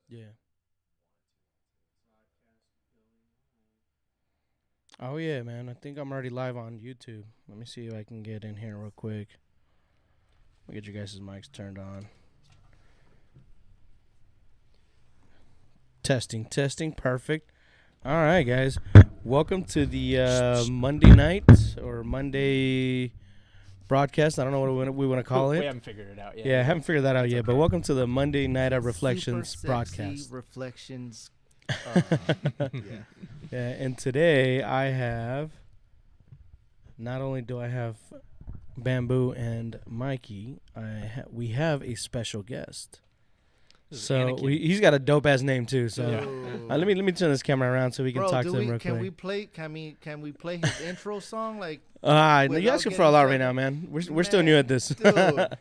Yeah. Oh yeah, man. I think I'm already live on YouTube. Let me see if I can get in here real quick. Let me get your guys' mics turned on. Testing, testing. Perfect. All right, guys. Welcome to the Monday night or Monday broadcast. I don't know what we want to call We it. haven't figured it out yet. Yeah, I haven't figured that out That's yet. But okay. welcome to the Monday night of Reflectionz Super broadcast. sexy Reflectionz. Yeah. Yeah, and today I have. Not only do I have Bamboo and Mikey, we have a special guest. This is So Anakin. he's got a dope ass name too. So Ooh. let me turn this camera around so we can Bro, talk to him real can we quick. play? Can we play his intro song? Like, You're without asking for a getting lot right fucking- now, man. We're still new at this. dude.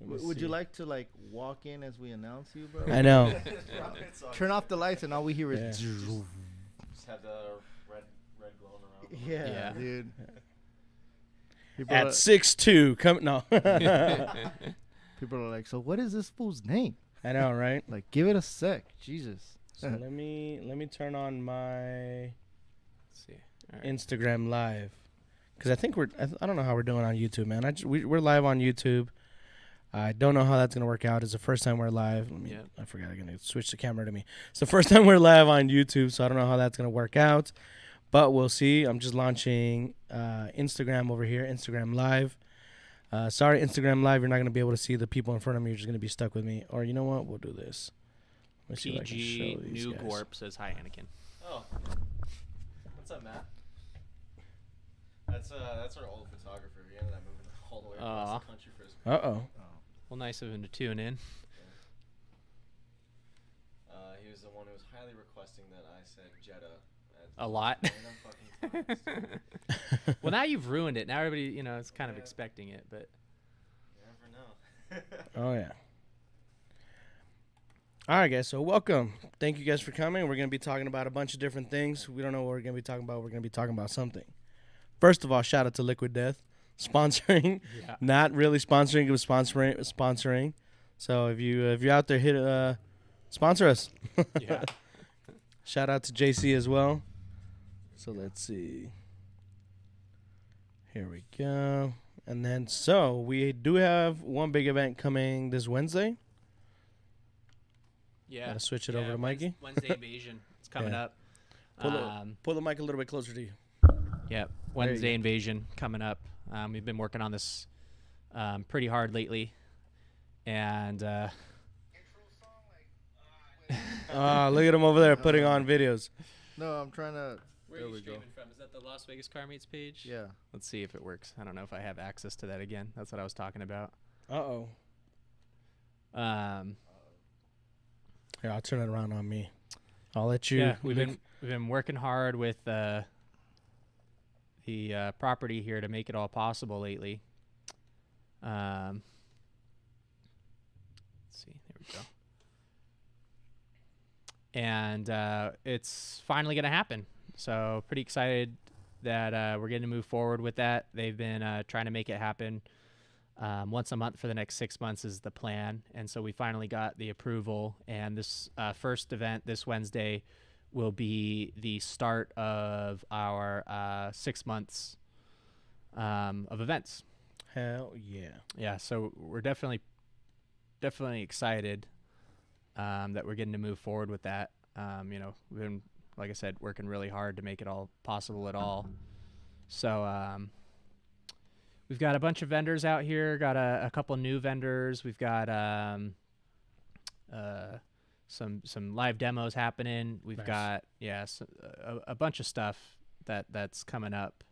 Would you like to like walk in as we announce you, bro? I know. Turn off the lights and all we hear is. Yeah. Just have the red glowing around. Yeah, Yeah. dude. People At are, 6'2", come no. people are like, so what is this fool's name? I know, right? Like, give it a sec, Jesus. So let me turn on my Let's see. All right. Instagram live, because I think I don't know how we're doing on YouTube, man. We're live on YouTube. I don't know how that's gonna work out. It's the first time we're live. Yep. I forgot I'm gonna switch the camera to me. It's the first time we're live on YouTube, so I don't know how that's gonna work out, but we'll see. I'm just launching Instagram over here, Instagram Live. Sorry, Instagram Live, you're not gonna be able to see the people in front of me. You're just gonna be stuck with me. Or you know what? We'll do this. Let me see if I can PG show these New guys. Gorp says hi, Anakin. Oh, what's up, Matt? That's our old photographer. He ended up moving all the way across the country for his. Uh-oh. Well, nice of him to tune in. He was the one who was highly requesting that I said Jeddah. A lot. Random fucking times. Well, now you've ruined it. Now everybody, is kind of Yeah. expecting it, but You never know. Oh yeah. All right, guys. So welcome. Thank you guys for coming. We're gonna be talking about a bunch of different things. We don't know what we're gonna be talking about. We're gonna be talking about something. First of all, shout out to Liquid Death sponsoring. yeah. Not really sponsoring. It was sponsoring. So if you're out there, hit sponsor us. Yeah. Shout out to JC as well. So let's see. Here we go. And then so we do have one big event coming this Wednesday. Yeah. Gotta switch it over to Mikey. Wednesday Invasion. It's coming Yeah. up. Pull the mic a little bit closer to you. Yeah, you Wednesday go. Invasion coming up. We've been working on this pretty hard lately, and Look at him over there putting on videos. No, I'm trying to. where There are you we go. streaming from? Is that the Las Vegas Car Meets page? Yeah. Let's see if it works. I don't know if I have access to that again. That's what I was talking about. Uh-oh. Um, Here, I'll turn it around on me. I'll let you. yeah, we've been working hard with the property here to make it all possible lately. Let's see, there we go. And it's finally going to happen. So pretty excited that we're getting to move forward with that. They've been trying to make it happen once a month for the next 6 months is the plan. And so we finally got the approval. And this first event this Wednesday will be the start of our 6 months of events. Hell yeah. Yeah, so we're definitely excited that we're getting to move forward with that. We've been, like I said, working really hard to make it all possible at all. So we've got a bunch of vendors out here. Got a couple new vendors. We've got some live demos happening. We've Nice. got a bunch of stuff that's coming up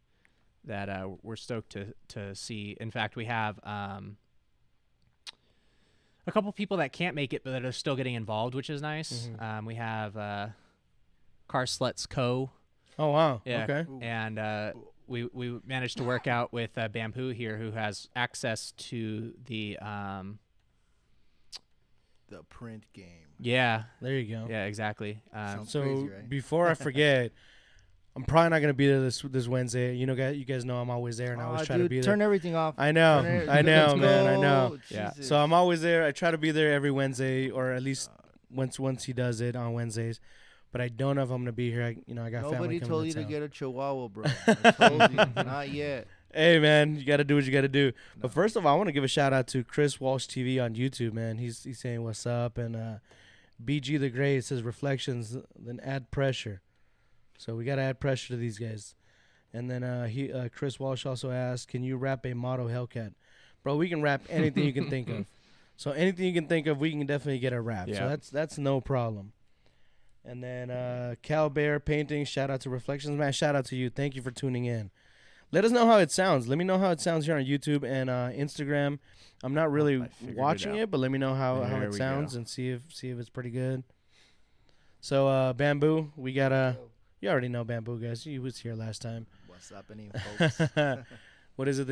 that we're stoked to see. In fact, we have a couple people that can't make it but that are still getting involved, which is nice. Mhm. We have Car Sluts Co. Oh, wow. Yeah. Okay. Ooh. And we managed to work out with Bamboo here, who has access to the The print game. yeah There you go. exactly. Sounds So crazy, right? before I forget, I'm probably not gonna be there this Wednesday. You guys know I'm always there, and I always try to be there. Turn everything off. I know, I know, Let's man, I go. know. Yeah. Jesus. So I'm always there. I try to be there every Wednesday, or at least once he does it on Wednesdays. But I don't know if I'm gonna be here. I got family Nobody coming told to you to town. get a Chihuahua, bro. I told you, not yet. Hey man, you got to do what you got to do. No. But first of all, I want to give a shout out to Chris Walsh TV on YouTube, man. He's saying what's up, and BG the Great says Reflectionz, then add pressure. So we got to add pressure to these guys. And then Chris Walsh also asked, can you rap a motto Hellcat? Bro, we can rap anything you can think of. So anything you can think of, we can definitely get a rap. Yeah. So that's no problem. And then Cal Bear Painting, shout out to Reflectionz. Man, shout out to you. Thank you for tuning in. Let us know how it sounds. Let me know how it sounds here on YouTube and Instagram. I'm not really I figured watching it out. it, but let me know how There it we sounds go. and see if it's pretty good. So Bamboo, we got you already know Bamboo, guys. He was here last time. What's happening, folks? What is it?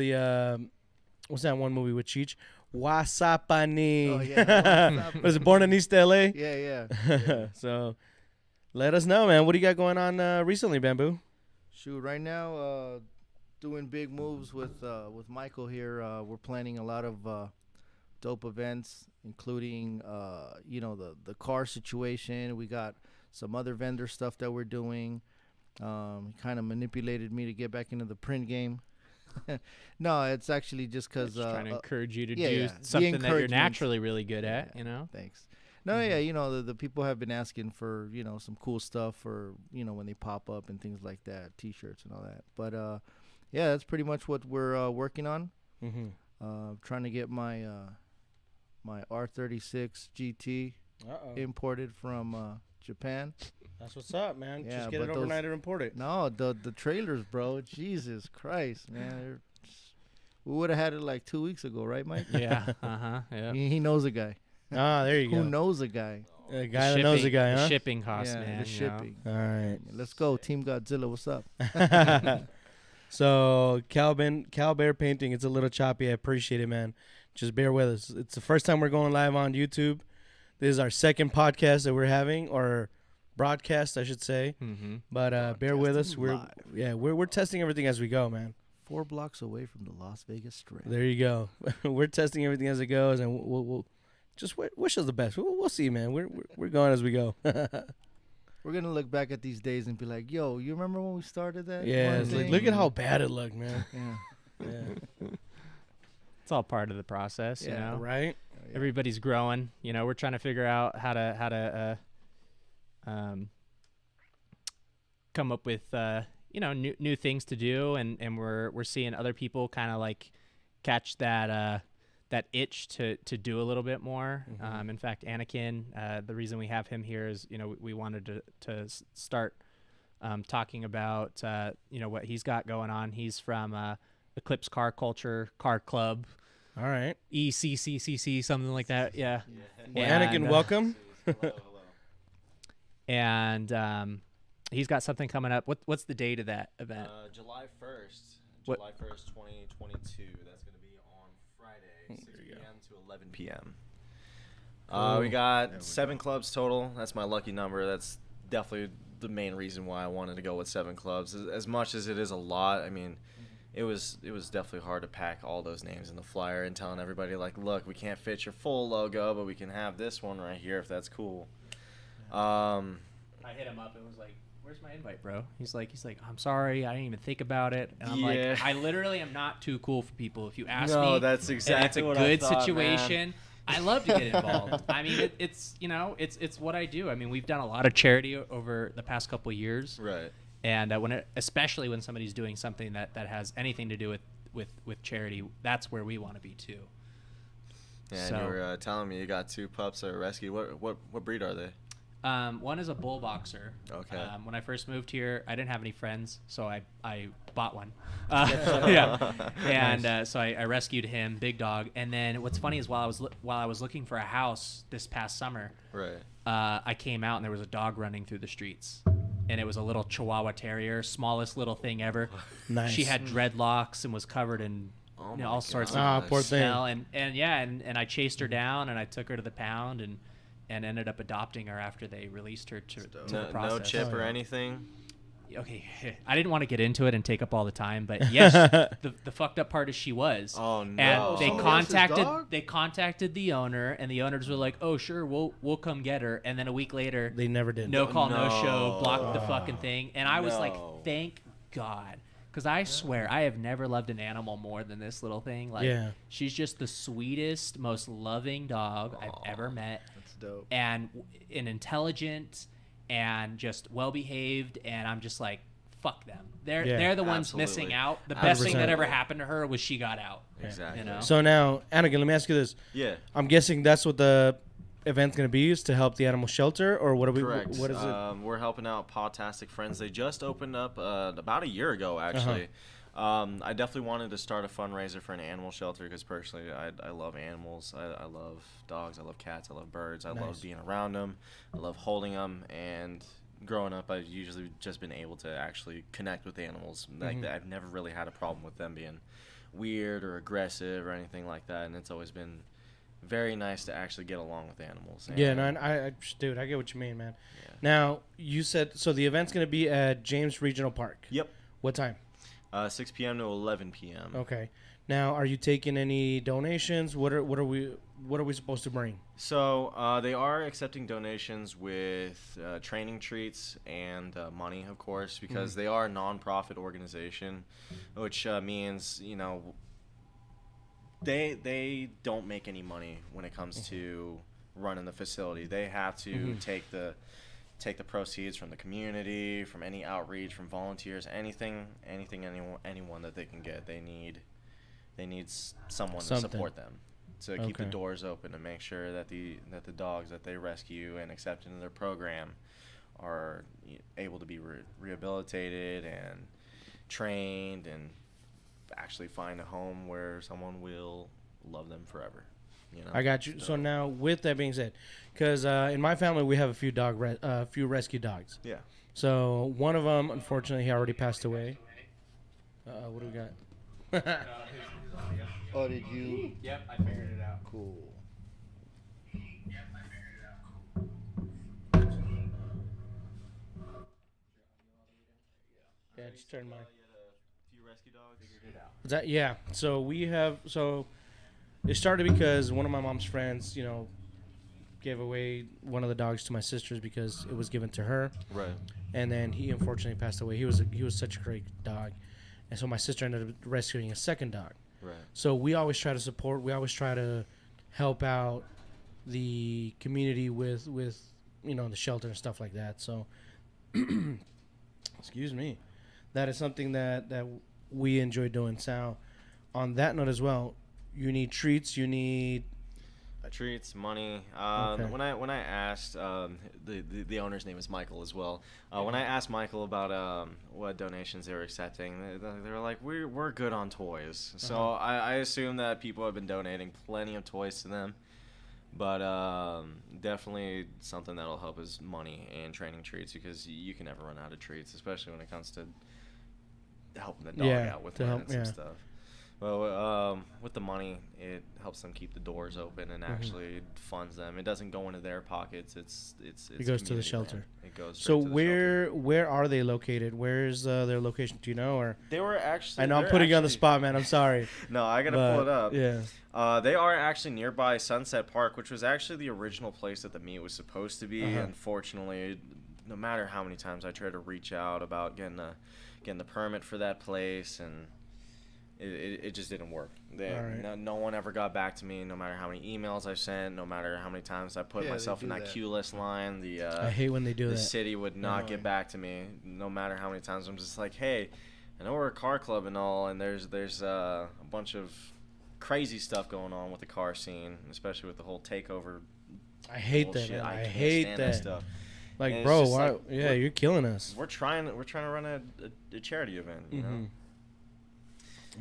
What's that one movie with Cheech? Wasapani. Oh, yeah. Was it Born in East LA? Yeah, yeah. So let us know, man. What do you got going on recently, Bamboo? Shoot, right now, doing big moves with Michael here. We're planning a lot of dope events, including the car situation. We got some other vendor stuff that we're doing. Kind of manipulated me to get back into the print game. No, it's actually just because Just trying to encourage you to yeah, do yeah. The something that you're encouragement. naturally really good at, Yeah. you know? Thanks. No, yeah, the people have been asking for, some cool stuff for, when they pop up and things like that, T-shirts and all that. But, yeah, that's pretty much what we're working on. Mm-hmm. Trying to get my my R36 GT imported from Japan. That's what's up, man. Yeah, Just get it but overnight and import it. No, the trailers, bro. Jesus Christ, man. We would have had it like 2 weeks ago, right, Mike? Yeah. Uh-huh. Yeah. He knows a guy. Ah, there you Who go. knows a guy? A guy that knows a guy, The huh? shipping costs, Yeah, man. the you know? shipping. All right. Let's go, Team Godzilla. What's up? So Cal Bear Painting, it's a little choppy. I appreciate it, man. Just bear with us. It's the first time we're going live on YouTube. This is our second podcast that we're having, or broadcast, I should say. Mm-hmm. But bear with us. Broadcasting We're testing everything as we go, man. 4 blocks away from the Las Vegas Strip. There you go. We're testing everything as it goes, and we'll just wish us the best. We'll see, man. We're going as we go. We're gonna look back at these days and be like, "Yo, you remember when we started that?" Yeah, one it's like, thing?" look at how bad it looked, man. Yeah. Yeah, It's all part of the process, you Yeah, know? right. Yeah. Everybody's growing. You know, we're trying to figure out how to come up with new things to do, and we're seeing other people kind of like catch that itch to do a little bit more. Mhm. In fact, Anakin, the reason we have him here is we wanted to start talking about what he's got going on. He's from Eclipse Car Culture Car Club, All right. ECCCC, something like that. Yeah. Well, And, Anakin, welcome. Hello. And he's got something coming up. What's the date of that event? July 1st. What- July 1st, 2022. That's going to be on Friday, 6 There you go. p.m. to 11 p.m. Cool. We got There we 7 clubs total. That's my lucky number. That's definitely the main reason why I wanted to go with 7 clubs. As much as it is a lot, I mean, it was definitely hard to pack all those names in the flyer and telling everybody, like, look, we can't fit your full logo, but we can have this one right here if that's cool. I hit him up and was like, "Where's my invite, bro?" He's like, "I'm sorry, I didn't even think about it." And I'm Yeah. like, "I literally am not too cool for people. If you ask No, me, that's and it's exactly a what I good thought, situation, I love to get involved. I mean, it's what I do. I mean, we've done a lot of charity over the past couple of years, Right. and especially when somebody's doing something that has anything to do with charity, that's where we want to be too. Yeah, and So- you were telling me you got 2 pups that were rescued. What breed are they? One is a bull boxer. Okay. When I first moved here, I didn't have any friends, so I bought one. Yeah. And so I rescued him, big dog. And then what's funny is while I was looking for a house this past summer, Right. I came out and there was a dog running through the streets, and it was a little Chihuahua Terrier, smallest little thing ever. Nice. She had dreadlocks and was covered in Oh all my sorts of Ah, poor thing. smell. And I chased her down and I took her to the pound and ended up adopting her after they released her to the No process. chip Oh, or yeah. anything. okay, I didn't want to get into it and take up all the time, but yes, the fucked up part is she was. Oh no! And they Somebody else's dog? contacted the owner, and the owners were like, "Oh, sure, we'll come get her." And then a week later, They never did. no call, no No. show, blocked the fucking thing. And I was like, No. "Thank God." Because I swear, I have never loved an animal more than this little thing. Like, Yeah. she's just the sweetest, most loving dog I've ever met. That's dope. And intelligent and just well behaved. And I'm just like, fuck them. They're the ones missing Absolutely. out. The best thing that 100%. ever happened to her was she got out. Exactly. You know? So now, Anakin, let me ask you this. Yeah. I'm guessing that's what the event's going to be used to help the animal shelter, or what are we? Correct. What is it? We're helping out Podtastic Friends. They just opened up about a year ago, actually. I definitely wanted to start a fundraiser for an animal shelter because personally, I love animals. I love dogs. I love cats. I love birds. I Nice. love being around them. I love holding them. And growing up, I've usually just been able to actually connect with animals. Like that. I've never really had a problem with them being weird or aggressive or anything like that. And it's always been very nice to actually get along with animals. Yeah, And, no, dude, I get what you mean, man. Yeah. Now, you said, so the event's going to be at James Regional Park. Yep. What time? 6 p.m. to 11 p.m. Okay. Now, are you taking any donations? What are we supposed to bring? So they are accepting donations with training treats and money, of course, because they are a non-profit organization, which means they don't make any money when it comes to running the facility. They have to take the proceeds from the community, from any outreach, from volunteers, anything, anyone that they can get. They need someone to support them, to keep the Okay. doors open, to make sure that the dogs that they rescue and accept into their program are able to be rehabilitated and trained and actually find a home where someone will love them forever. I got you. So now, with that being said, because in my family we have a few rescue dogs. Yeah. So one of them, unfortunately, he already passed away. What do we got? Oh, did you? Yep, I figured it out. Cool. Yeah, just turn mine. Few rescue dogs. Is that yeah? So we have it started because one of my mom's friends, gave away one of the dogs to my sisters because it was given to her, Right. and then he unfortunately passed away. He was such a great dog, and so my sister ended up rescuing a second dog. Right. So we always try to support. We always try to help out the community with the shelter and stuff like that. So, excuse me, that is something that we enjoy doing. So, on that note as well, you need treats. You need Treats, money. Okay. When I asked, the owner's name is Michael as well. When I asked Michael about what donations they were accepting, they were like, we're good on toys. So I assume that people have been donating plenty of toys to them. But definitely something that'll help is money and training treats, because you can never run out of treats, especially when it comes to helping the dog out with learning some stuff. Well, with the money, it helps them keep the doors open and actually funds them. It doesn't go into their pockets. It goes to the community shelter. ran. It goes. So straight to the shelter. where are they located? Where's their location? Do you know? Or They were actually. I know I'm they're putting you on the actually- spot, man. I'm sorry. No, I gotta But, pull it up. Yeah. They are actually nearby Sunset Park, which was actually the original place that the meet was supposed to be. Unfortunately, no matter how many times I tried to reach out about getting the permit for that place, and it just didn't work. Alright. No one ever got back to me, no matter how many emails I sent, no matter how many times I put Yeah, they myself in do that that. queue list line. I hate when they do The that. city would not get back to me, no matter how many times. I'm just like, hey, I know we're a car club and all, and there's a bunch of crazy stuff going on with the car scene, especially with the whole takeover. I hate that, bullshit. man. I can't hate stand that. stuff. Like, And it's bro, just why? like, Yeah, you're killing us. We're trying to run a charity event, you know.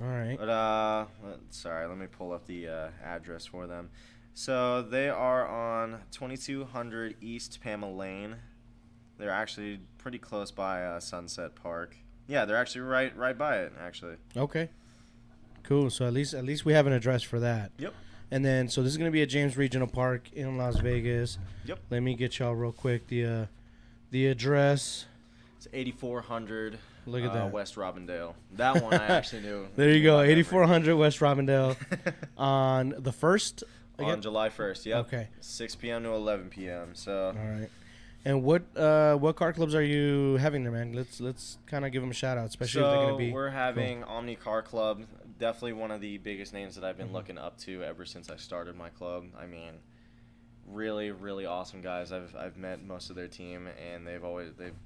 All right. But sorry, let me pull up the address for them. So they are on 2200 East Pamela Lane. They're actually pretty close by Sunset Park. Yeah, they're actually right by it, actually. Okay. Cool. So at least we have an address for that. Yep. And then so this is gonna be at James Regional Park in Las Vegas. Yep. Let me get y'all real quick the address. It's 8400. Look at that. West Robindale. That one I actually knew. There you go, by memory. 8400 West Robindale on the 1st. On July 1st. Yep. Okay. 6 p.m. to 11 p.m. So. All right. And what car clubs are you having there, man? Let's kind of give them a shout out, especially if they're gonna be. We're having Omni Car Club. Definitely one of the biggest names that I've been looking up to ever since I started my club. I mean, really, really awesome guys. I've met most of their team, and they've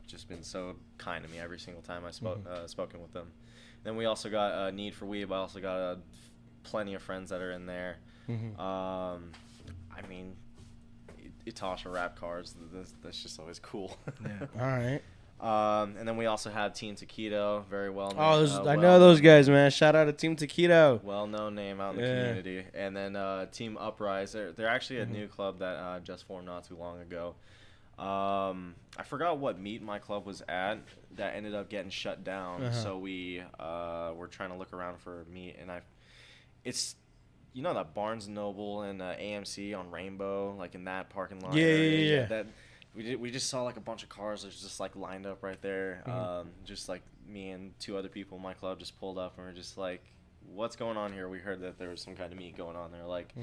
just been so kind to me every single time I've spoken with them. Then we also got Need for Weeb. I also got plenty of friends that are in there. I mean, Itasha rap cars. That's just always cool. Yeah. All right. And then we also have Team Taquito, very well known. Oh, I know those guys, man. Shout out to Team Taquito. Well-known name out in the community. And then Team Uprise. They're actually a new club that just formed not too long ago. I forgot what meet my club was at that ended up getting shut down. So we were trying to look around for a meet, and it's. You know that Barnes & Noble and AMC on Rainbow, like in that parking lot area? Yeah. That we just saw like a bunch of cars that was just like lined up right there. Just like me and 2 other people in my club just pulled up and we're just like, what's going on here? We heard that there was some kind of meet going on there. Like,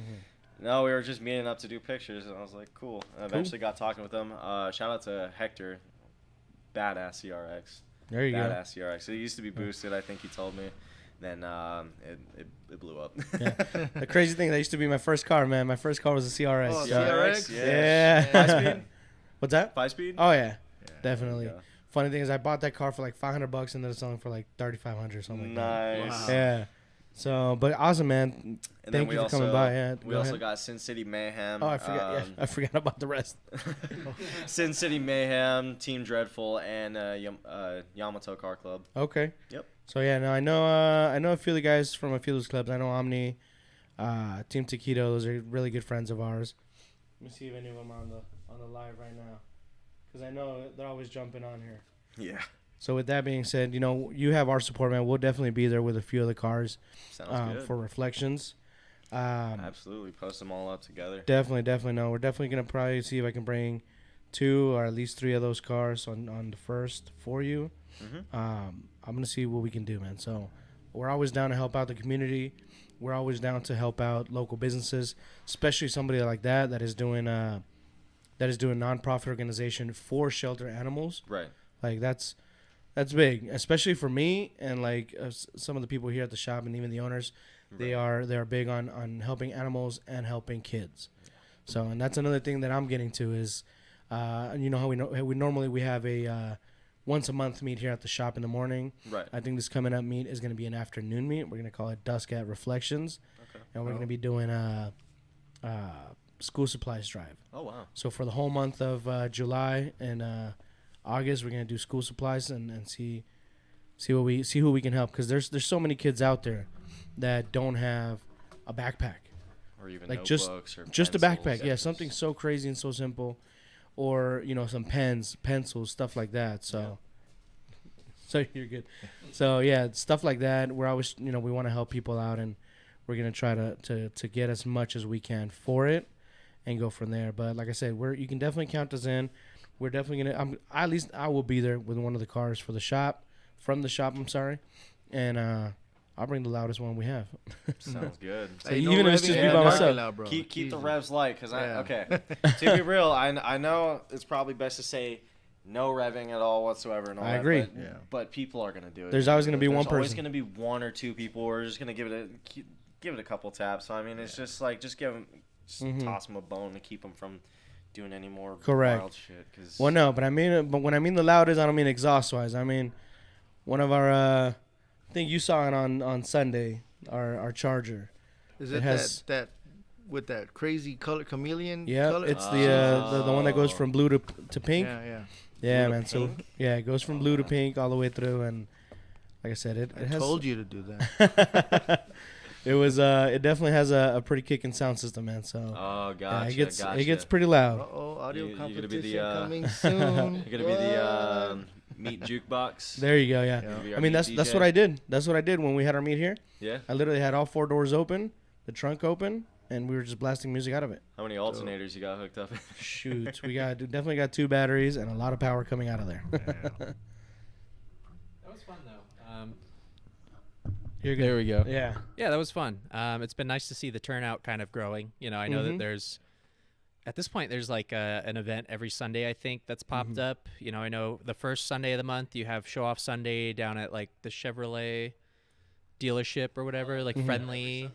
no, we were just meeting up to do pictures. And I was like, cool. And I eventually got talking with them. Shout out to Hector, badass CRX. There you go. Badass CRX. It used to be boosted, I think he told me. Then it blew up. Yeah. The crazy thing, that used to be my first car, man. My first car was a CRX. Oh, CRX? Yeah. 5-speed? What's that? 5-speed? Oh yeah, definitely. There you go. Funny thing is, I bought that car for like $500 and then it's selling for like $3,500 or something. Like Nice. Wow. that. Yeah. So, but awesome, man. And Thank then you we for also, coming by. Yeah. we also got Sin City Mayhem. Oh, I forgot. Yeah, I forgot about the rest. Sin City Mayhem, Team Dreadful, and Yamato Car Club. Okay. Yep. So yeah, no, I know a few of the guys from a few of those clubs. I know Omni, Team Taquito. Those are really good friends of ours. Let me see if any of them are on the live right now, because I know they're always jumping on here. Yeah. So with that being said, you have our support, man. We'll definitely be there with a few of the cars Sounds good. for Reflectionz. Absolutely. Post them all up together. Definitely. No, we're definitely going to probably see if I can bring 2 or at least 3 of those cars on the first for you. I'm going to see what we can do, man. So we're always down to help out the community. We're always down to help out local businesses, especially somebody like that is doing nonprofit organization for shelter animals. Right. Like that's big, especially for me and like some of the people here at the shop and even the owners. They are big on helping animals and helping kids. So, and that's another thing that I'm getting to is, how we normally have a once a month meet here at the shop in the morning. Right. I think this coming up meet is going to be an afternoon meet. We're going to call it Dusk at Reflectionz. Okay. And we're going to be doing a school supplies drive. Oh, wow. So for the whole month of July and August, we're going to do school supplies and see who we can help, because there's so many kids out there that don't have a backpack. Or even Like notebooks or just a pencils. backpack. Yeah, something so crazy and so simple. Or, some pens, pencils, stuff like that. So you're good. So, yeah, stuff like that. We're always, we want to help people out, and we're going to try to get as much as we can for it and go from there. But like I said, you can definitely count us in. We're definitely going to, at least I will be there with one of the cars from the shop, I'm sorry. And I'll bring the loudest one we have. Sounds good. So even if it's just me by myself. Keep the revs light, because Yeah. to be real, I know it's probably best to say no revving at all whatsoever. And all I that, agree. But people are gonna do it. There's always gonna be one There's always person. gonna be 1 or 2 people who are just gonna give it a couple taps. So I mean, it's just like just toss them a bone to keep them from doing any more Correct. wild shit. Cause Well, no, but when I mean the loudest, I don't mean exhaust wise. I mean one of our, I think you saw it on Sunday, our Charger. Is It it has- that with that crazy color chameleon? Yeah, color? it's the one that goes from blue to pink. Yeah. Yeah, Blue to man. So pink? yeah, it goes from blue to pink all the way through, and like I said, it I has. told you to do that. It definitely has a pretty kicking sound system, man. So Oh, yeah, gotcha. it gets pretty loud. Uh-oh, audio You're gonna be competition the, coming soon. You're gonna be the meat jukebox. There you go. Yeah. Yeah. You're gonna be our I mean, meat that's DJ. what I did. That's what I did when we had our meet here. Yeah. I literally had all 4 doors open, the trunk open, and we were just blasting music out of it. How many alternators you got hooked up? Shoot, we definitely got 2 batteries and a lot of power coming out of there. You're good. There we go. Yeah. Yeah, that was fun. It's been nice to see the turnout kind of growing. You know, I know that there's at this point there's like an event every Sunday, I think, that's popped up. You know, I know the first Sunday of the month you have Show Off Sunday down at like the Chevrolet dealership or whatever, like Friendly.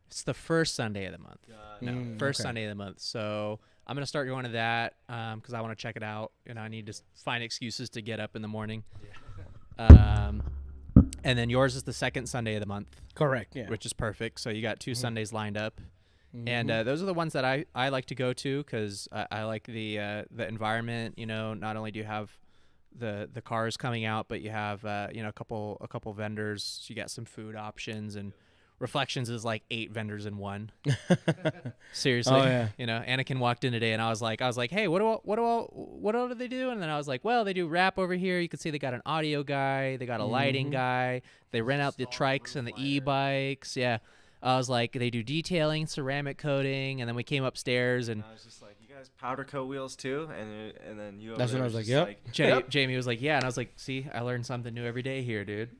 It's the first Sunday of the month. First Sunday of the month. So I'm gonna start going to that because I want to check it out. And I need to find excuses to get up in the morning. And then yours is the second Sunday of the month. Correct. Yeah. Which is perfect. So you got 2 Sundays lined up. And those are the ones that I like to go to because I like the environment. You know, not only do you have the cars coming out, but you have you know, a couple vendors. You got some food options, and Reflectionz is like 8 vendors in one. Seriously. Oh, yeah. You know, Anakin walked in today and I was like, hey, what do they do? And then I was like, well, they do rap over here. You can see they got an audio guy, they got a lighting guy, they rent out the trikes and the e-bikes. Yeah. I was like, they do detailing, ceramic coating, and then we came upstairs and I was just like, you guys powder coat wheels too? And then you over That's there when I was like, just yep. Jamie was like, yeah, and I was like, see, I learned something new every day here, dude.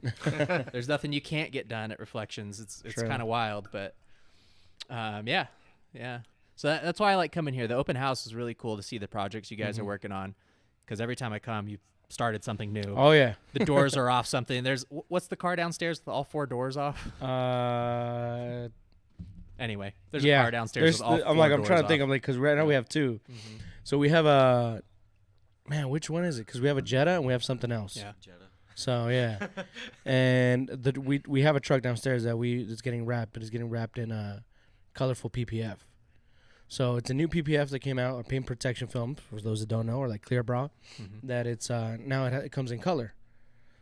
There's nothing you can't get done at Reflectionz. It's True. kind of wild, but yeah. So that's why I like coming here. The open house is really cool to see the projects you guys are working on, because every time I come, you started something new. Oh yeah. The doors are off something. There's what's the car downstairs with all 4 doors off? Anyway, there's a car downstairs with all 4 I'm doors trying to think. off. I'm like, because right now we have 2. So we have a which one is it? Because we have a Jetta and we have something else. Yeah. Jetta. So yeah, and we have a truck downstairs that's getting wrapped, but it's getting wrapped in a colorful PPF. So it's a new PPF that came out, a paint protection film, for those that don't know, or like Clear Bra, that it's now it comes in color.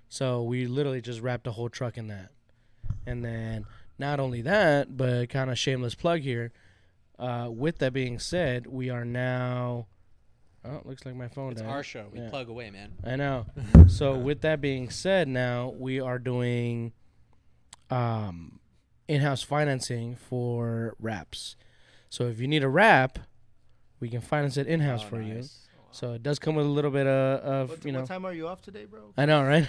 So we literally just wrapped a whole truck in that. And then not only that, but kind of shameless plug here, with that being said, we are now, oh, it looks like my phone It's died. our show. We Yeah. plug away, man. I know. So with that being said, now we are doing in-house financing for wraps. So if you need a wrap, we can finance it in-house for you. So it does come with a little bit of What time are you off today, bro? I know, right?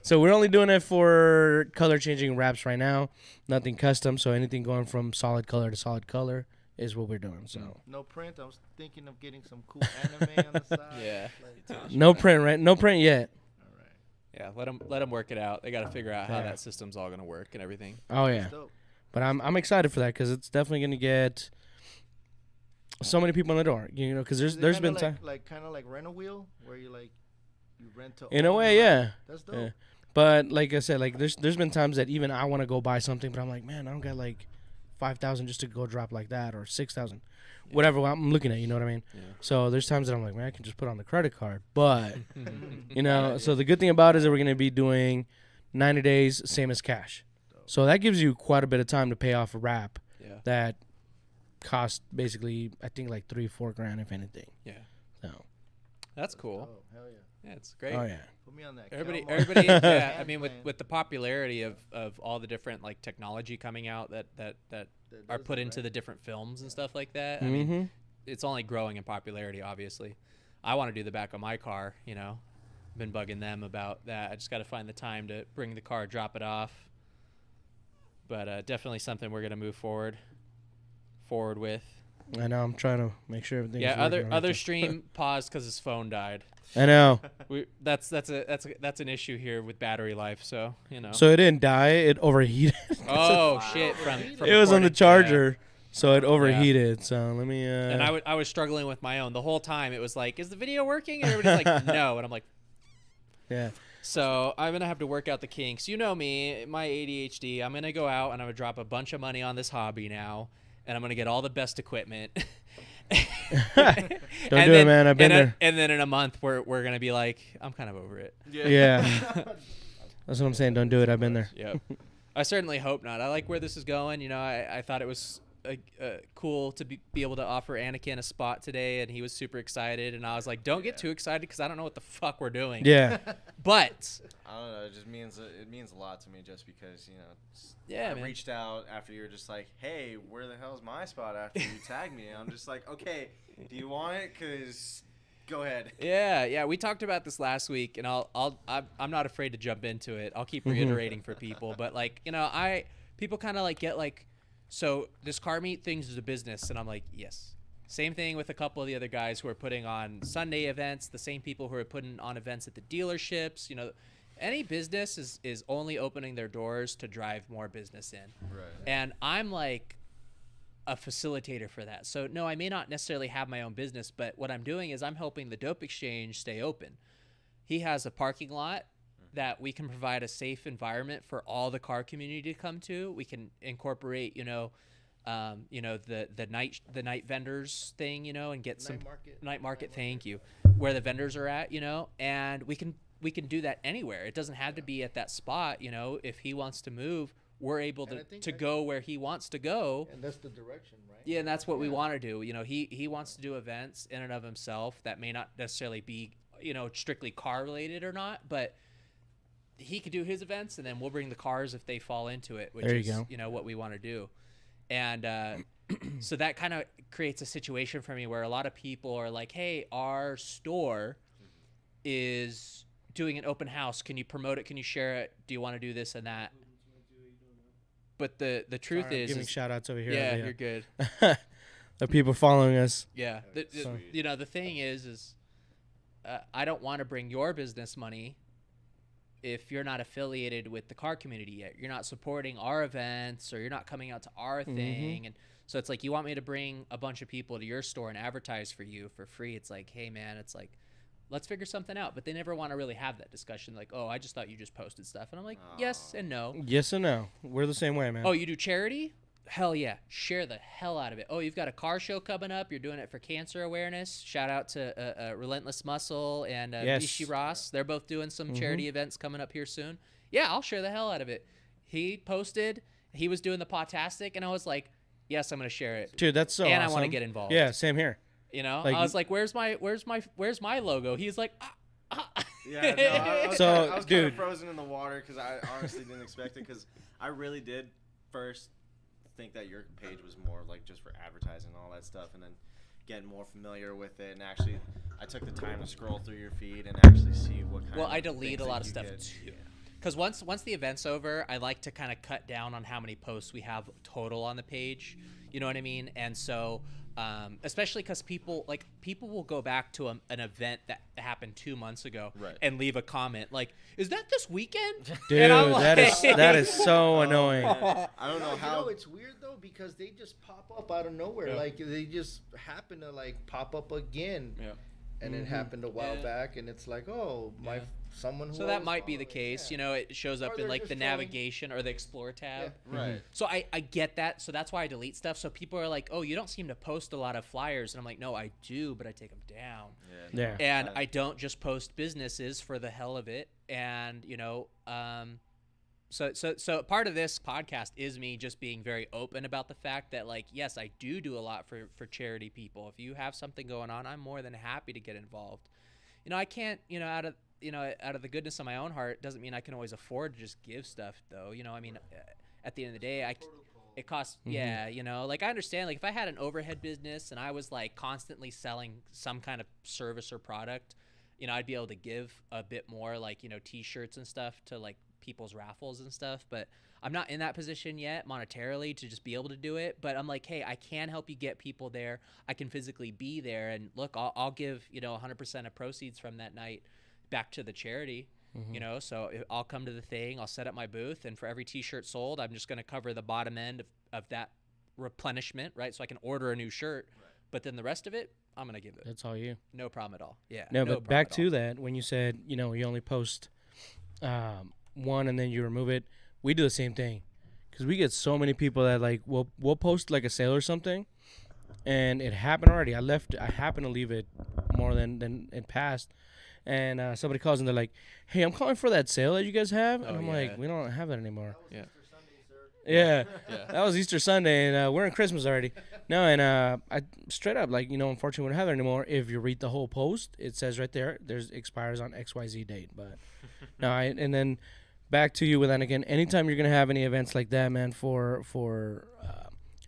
So we're only doing it for color changing wraps right now. Nothing custom. So anything going from solid color to solid color is what we're doing. So No print. I was thinking of getting some cool anime on the side. Yeah. no print, right? No print yet. All right. Yeah, let them work it out. They got to figure out how that system's all going to work and everything. Oh yeah. That's dope. But I'm excited for that because it's definitely gonna get so many people in the door. You know, because Is it there's kinda been time. like kind of like rent a wheel where you rent to In a own way, the ride. yeah. That's dope. Yeah. But like I said, like there's been times that even I want to go buy something, but I'm like, man, I don't got like 5,000 just to go drop like that, or 6,000, whatever I'm looking at. You know what I mean? Yeah. So there's times that I'm like, man, I can just put on the credit card. But you know, so the good thing about it is that we're gonna be doing 90 days, same as cash. So that gives you quite a bit of time to pay off a wrap Yeah. that cost basically, I think, like $3-4 grand, if anything. Yeah. So. That's cool. Oh, hell yeah. Yeah, it's great. Oh yeah. Put me on that. Everybody, Calmo. yeah. I Hand mean, plan. with the popularity of all the different like technology coming out that are does put that, into right? the different films and stuff like that. I mean, it's only growing in popularity. Obviously, I want to do the back of my car. You know, been bugging them about that. I just got to find the time to bring the car, drop it off. But definitely something we're gonna move forward with. I know. I'm trying to make sure everything's Yeah, working other right. stream paused because his phone died. I know. That's an issue here with battery life. So you know. So it didn't die. It overheated. Oh shit! From It was on the recording, charger, so it overheated. So let me. yeah. And I was struggling with my own the whole time. It was like, is the video working? And everybody's like, no. And I'm like, Yeah. so I'm gonna have to work out the kinks. You know me, my ADHD. I'm gonna go out and I'm gonna drop a bunch of money on this hobby now, and I'm gonna get all the best equipment. Don't do it, man. I've been there. And then in a month, we're gonna be like, I'm kind of over it. Yeah. That's what I'm saying. Don't do it. I've been there. Yep. I certainly hope not. I like where this is going. You know, I thought it was cool to be able to offer Anakin a spot today, and he was super excited. And I was like, don't get too excited because I don't know what the fuck we're doing. Yeah. But I don't know. It just means a lot to me just because yeah, I man. reached out after you were just like, hey, where the hell's my spot after you tagged me? And I'm just like, okay, do you want it? Go ahead. Yeah. We talked about this last week, and I'm not afraid to jump into it. I'll keep reiterating for people, but like, people kind of like get like, so this car meet things is a business, and I'm like, yes. Same thing with a couple of the other guys who are putting on Sunday events, the same people who are putting on events at the dealerships. Any business is only opening their doors to drive more business in. Right. And I'm like a facilitator for that. So no, I may not necessarily have my own business, but what I'm doing is I'm helping the dope exchange stay open. He has a parking lot that we can provide a safe environment for all the car community to come to. We can incorporate, the night vendors thing, and get some night market. Thank you. Where the vendors are at, and we can do that anywhere. It doesn't have to be at that spot. If he wants to move, we're able to go where he wants to go. And that's the direction, right? Yeah, and that's what we want to do. He wants to do events in and of himself that may not necessarily be, strictly car related or not, but he could do his events, and then we'll bring the cars if they fall into it, which is what we want to do. And so that kind of creates a situation for me where a lot of people are like, hey, our store is doing an open house. Can you promote it? Can you share it? Do you want to do this and that? But the truth Sorry, I'm is giving shout outs over here. yeah, you're good. The people following us. Yeah. The thing is I don't want to bring your business money if you're not affiliated with the car community yet. You're not supporting our events, or you're not coming out to our thing. And so it's like, you want me to bring a bunch of people to your store and advertise for you for free. It's like, hey man, it's like, let's figure something out. But they never want to really have that discussion. Like, oh, I just thought you just posted stuff. And I'm like, yes and no. Yes and no. We're the same way, man. Oh, you do charity? Hell yeah. Share the hell out of it. Oh, you've got a car show coming up. You're doing it for cancer awareness. Shout out to Relentless Muscle and Bishi Ross. They're both doing some charity events coming up here soon. Yeah, I'll share the hell out of it. He posted, he was doing the Podtastic, and I was like, yes, I'm going to share it. Dude, that's so and awesome. I want to get involved. Yeah, same here. I was like, where's my logo? He's like, Yeah, no, I was kind of dude, frozen in the water because I honestly didn't expect it, because I really did first think that your page was more like just for advertising and all that stuff, and then getting more familiar with it, and actually I took the time to scroll through your feed and actually see what kind of I delete a lot of stuff get. too. Because once the event's over, I like to kind of cut down on how many posts we have total on the page. You know what I mean? And so, especially because people will go back to an event that happened 2 months ago and leave a comment like, "Is that this weekend?" Dude, like, that is so annoying. I don't know how. It's weird though, because they just pop up out of nowhere. Yeah. Like they just happen to like pop up again. Yeah. And it happened a while back, and it's like, oh, someone who. So that might be the case. It shows up in like the navigation or the explore tab. Yeah. Right. So I get that. So that's why I delete stuff. So people are like, oh, you don't seem to post a lot of flyers. And I'm like, no, I do, but I take them down. Yeah. And I don't just post businesses for the hell of it. And, So part of this podcast is me just being very open about the fact that, like, yes, I do a lot for charity people. If you have something going on, I'm more than happy to get involved. I can't, out of the goodness of my own heart, doesn't mean I can always afford to just give stuff though. At the end of the day, it costs. Yeah. Like I understand, like if I had an overhead business and I was like constantly selling some kind of service or product, I'd be able to give a bit more, like, t-shirts and stuff to like people's raffles and stuff, but I'm not in that position yet monetarily to just be able to do it. But I'm like, hey, I can help you get people there. I can physically be there, and look, I'll give 100% of proceeds from that night back to the charity. So I'll come to the thing, I'll set up my booth, and for every t-shirt sold, I'm just going to cover the bottom end of that replenishment, right? So I can order a new shirt, but then the rest of it, I'm going to give it. That's all you. No problem at all. Yeah. No, but back to that, when you said, you only post one and then you remove it, we do the same thing, because we get so many people that like we'll post like a sale or something, and it happened already. I happened to leave it more than it passed, and somebody calls and they're like, hey, I'm calling for that sale that you guys have, and I'm like, we don't have that anymore. That was Easter Sunday, sir. That was Easter Sunday, and we're in Christmas already. No, and I straight up, like, unfortunately we don't have it anymore. If you read the whole post, it says right there's expires on XYZ date. But no, and then back to you with that again. Anytime you're gonna have any events like that, man, for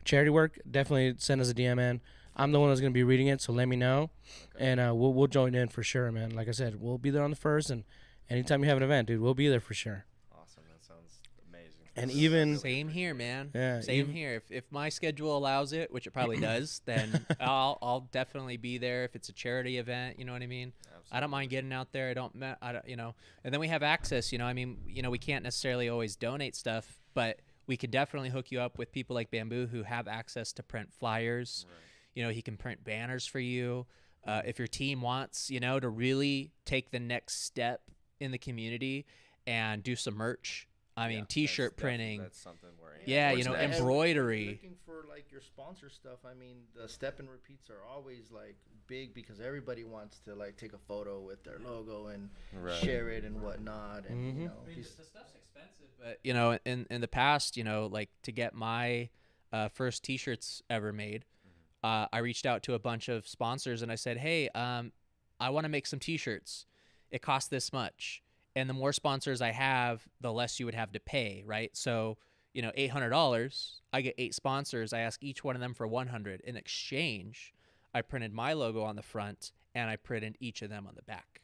charity work, definitely send us a DM, man. I'm the one that's gonna be reading it, so let me know, Okay. and we'll join in for sure, man. Like I said, we'll be there on the first, and anytime you have an event, dude, we'll be there for sure. Awesome. That sounds amazing. And I even- really Same appreciate here, it. man. Yeah, Same even- here. If my schedule allows it, which it probably does, then I'll definitely be there. If it's a charity event, you know what I mean. I don't mind getting out there. I don't, you know. And then we have access. You know, I mean, you know, we can't necessarily always donate stuff, but we could definitely hook you up with people like Bamboo who have access to print flyers. Right. You know, he can print banners for you. If your team wants, you know, to really take the next step in the community and do some merch. I mean, Yeah, T-shirt that's printing. That's something we're Yeah, what's you know, next? embroidery. Looking for like your sponsor stuff. I mean, the step and repeats are always like big because everybody wants to like take a photo with their logo and Right. share it and whatnot. And Mhm. you know, I mean, these- the stuff's expensive, but you know, in the past, you know, like to get my first T-shirts ever made, I reached out to a bunch of sponsors and I said, hey, I want to make some T-shirts. It costs this much, and the more sponsors I have, the less you would have to pay, right? So, you know, $800. I get 8 sponsors. I ask each one of them for $100. In exchange, I printed my logo on the front and I printed each of them on the back,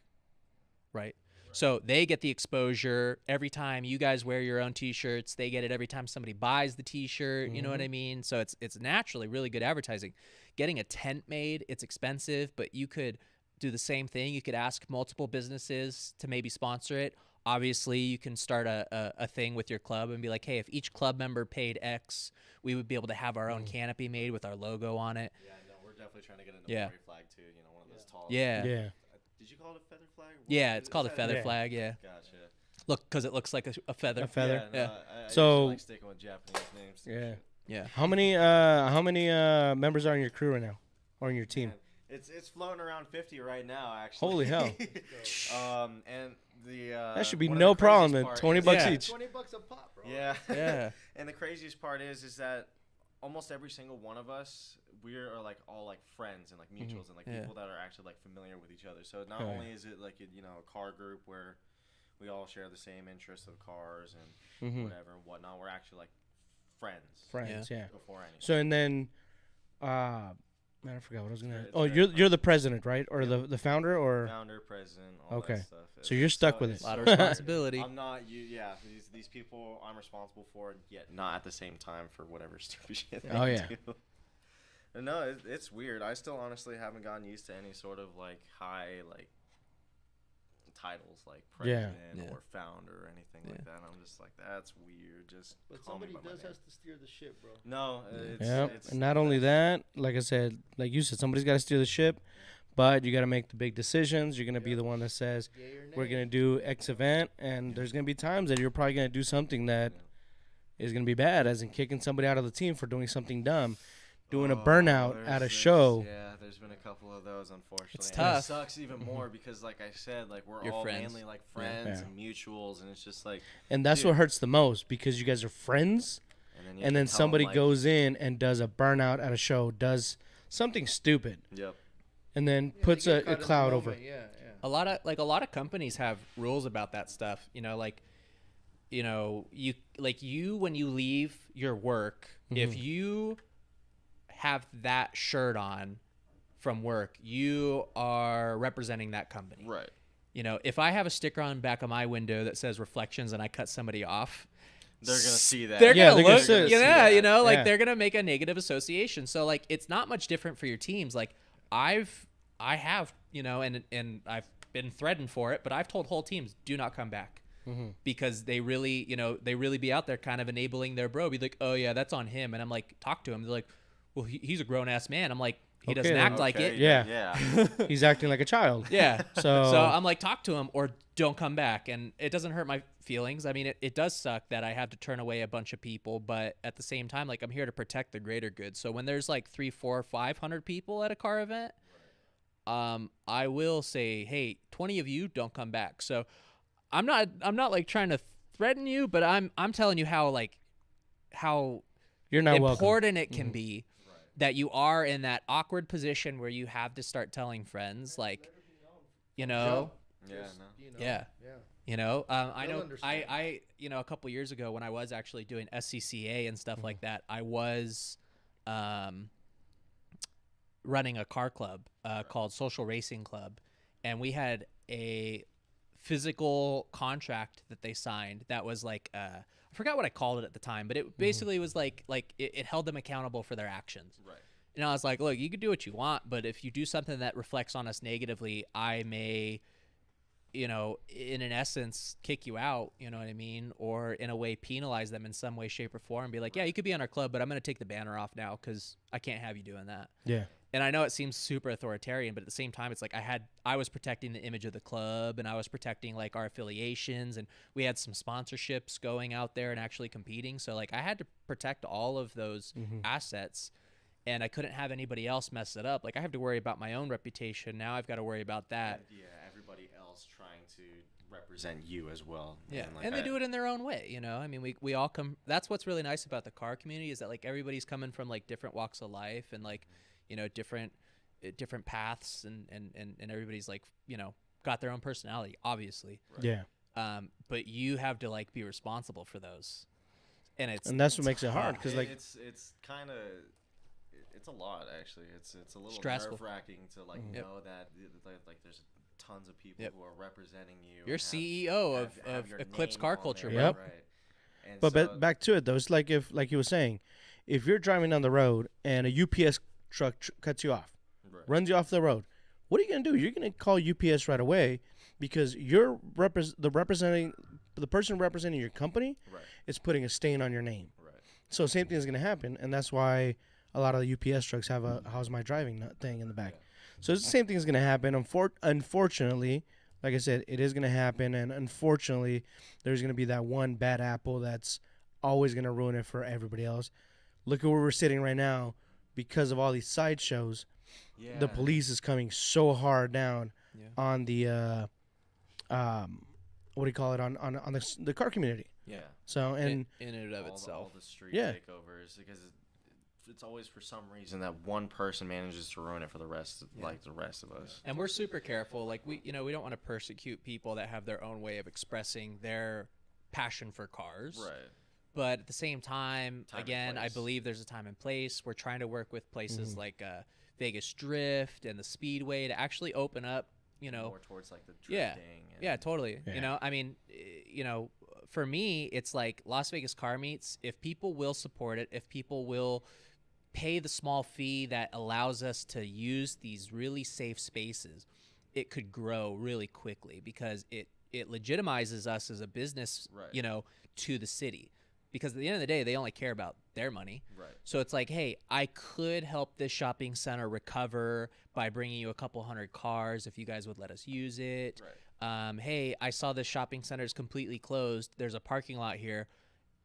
right? So they get the exposure every time you guys wear your own T-shirts. They get it every time somebody buys the T-shirt. You know what I mean? So it's naturally really good advertising. Getting a tent made, it's expensive, but you could do the same thing. You could ask multiple businesses to maybe sponsor it. Obviously, you can start a thing with your club and be like, hey, if each club member paid X, we would be able to have our own canopy made with our logo on it. Yeah, no, we're definitely trying to get an Yeah. Amori flag too. You know, one of those tall. Yeah. Yeah. Did you call it a feather flag? Yeah, it's called a feather Yeah. flag. Yeah. Gotcha. Look, because it looks like a feather. A feather. Yeah, no, Yeah. I So- usually like sticking with Japanese names. Yeah. Yeah. How many members are in your crew right now, or in your team? Man, it's floating around 50 right now, actually. Holy hell. And the That should be one of no the problem. craziest Then part 20 is- bucks Yeah. each. $20 a pop, bro. Yeah. Yeah. And the craziest part is that almost every single one of us, we are like all like friends and like mutuals and like Yeah. people that are actually like familiar with each other. So not Oh, yeah. only is it like a car group where we all share the same interests of cars and Mhm. whatever and whatnot, we're actually like friends. Friends, yeah. Before anything. So and then, man, I forgot what I was gonna. It's Oh, very you're the president, right, or Yeah. the founder, or Founder, president, all Okay. that stuff. So you're stuck with it's it. A lot of so weird. responsibility. I'm not you. Yeah, these people I'm responsible for, yet not at the same time for whatever stupid shit. They Oh, yeah. do. And no, it's weird. I still honestly haven't gotten used to any sort of like high like titles like Yeah. president Yeah. or founder or anything like that. I'm just like, that's weird. Just But call me somebody by my does name. has to steer the ship, bro. No, it's, yeah. it's And not only that, like I said, like you said, somebody's got to steer the ship, but you got to make the big decisions. You're gonna be the one that says Yay or we're nay. gonna do X event, and there's gonna be times that you're probably gonna do something that is gonna be bad, as in kicking somebody out of the team for doing something dumb, doing a burnout at a there's- show. Yeah, there's been a couple of those, unfortunately. It's And tough. It sucks even more because, like I said, like we're You're all friends. mainly like friends Yeah. and mutuals, and it's just like, And that's what Dude. hurts the most, because you guys are friends, and then, you and can then tell 'em, somebody like, goes in and does a burnout at a show, does something stupid, Yep. and then Yeah, they puts get a caught in the cloud over. moment, Yeah, yeah. A lot of companies have rules about that stuff. You know, like, you know, you when you leave your work, if you have that shirt on from work, you are representing that company. Right. You know, if I have a sticker on the back of my window that says Reflectionz and I cut somebody off, They're gonna see that. they're Yeah, gonna they're gonna look, see it. yeah, you know, like Yeah. they're gonna make a negative association. So like, it's not much different for your teams. Like I have, you know, and I've been threatened for it, but I've told whole teams, do not come back. Because they really, you know, they really be out there kind of enabling their bro. Be like, oh yeah, that's on him. And I'm like, talk to him. They're like, well, he's a grown ass man. I'm like, he Okay, doesn't then. act like Okay, it. Yeah. Yeah. He's acting like a child. Yeah. So- so I'm like, talk to him or don't come back. And it doesn't hurt my feelings. I mean, it does suck that I have to turn away a bunch of people, but at the same time, like I'm here to protect the greater good. So when there's like 300, 400, 500 people at a car event, I will say, hey, 20 of you don't come back. So I'm not like trying to threaten you, but I'm telling you how You're not welcome. important it can be that you are in that awkward position where you have to start telling friends, like, you know, Yeah. Just, No. you know, Yeah. Yeah. you know, I They'll know, understand. I, you know, a couple years ago when I was actually doing SCCA and stuff like that, I was, running a car club called Social Racing Club, and we had a physical contract that they signed that was like I forgot what I called it at the time, but it basically was like it held them accountable for their actions. Right. And I was like, look, you can do what you want, but if you do something that reflects on us negatively, I may, in an essence, kick you out, you know what I mean? Or in a way penalize them in some way, shape, or form. Be like, yeah, you could be on our club, but I'm going to take the banner off now because I can't have you doing that. Yeah. And I know it seems super authoritarian, but at the same time, it's like I was protecting the image of the club, and I was protecting like our affiliations, and we had some sponsorships going out there and actually competing. So like I had to protect all of those assets, and I couldn't have anybody else mess it up. Like I have to worry about my own reputation. Now I've got to worry about that. Yeah, everybody else trying to represent you as well. Yeah, like and they do it in their own way, I mean, we all come. That's what's really nice about the car community is that like everybody's coming from like different walks of life and like different paths and everybody's like got their own personality, obviously. Right. Yeah. But you have to like be responsible for those, and that's what makes it hard because like it's kind of it's a lot actually. It's a little Stressful. nerve-wracking to like know that like there's tons of people who are representing you. You're and CEO have of your Eclipse name Car on Culture, there, bro. Yep. Right. And But so, back to it though, it's like like you were saying, if you're driving down the road and a UPS truck cuts you off, right. runs you off the road, what are you gonna do? You're gonna call UPS right away because you're the person representing your company Right. is putting a stain on your name. Right. So same thing is gonna happen, and that's why a lot of the UPS trucks have a "How's my driving" thing in the back. So it's the same thing is gonna happen. Unfortunately, like I said, it is gonna happen, and unfortunately, there's gonna be that one bad apple that's always gonna ruin it for everybody else. Look at where we're sitting right now, because of all these sideshows. Yeah. The police is coming so hard down on the what do you call it on the car community. Yeah. So and in and of all itself. the street Yeah. takeovers because it's always for some reason that one person manages to ruin it for the rest like the rest of us. And we're super careful. Like we don't want to persecute people that have their own way of expressing their passion for cars. Right. But at the same time, Time and again, I place. believe there's a time and place. We're trying to work with places like Vegas Drift and the Speedway to actually open up, More towards like the yeah, drifting. yeah, totally. Yeah. I mean, for me, it's like Las Vegas car meets. If people will support it, if people will pay the small fee that allows us to use these really safe spaces, it could grow really quickly because it legitimizes us as a business, Right. to the city. Because at the end of the day, they only care about their money. Right. So it's like, hey, I could help this shopping center recover by bringing you a couple hundred cars if you guys would let us use it. Right. Hey, I saw this shopping center is completely closed. There's a parking lot here.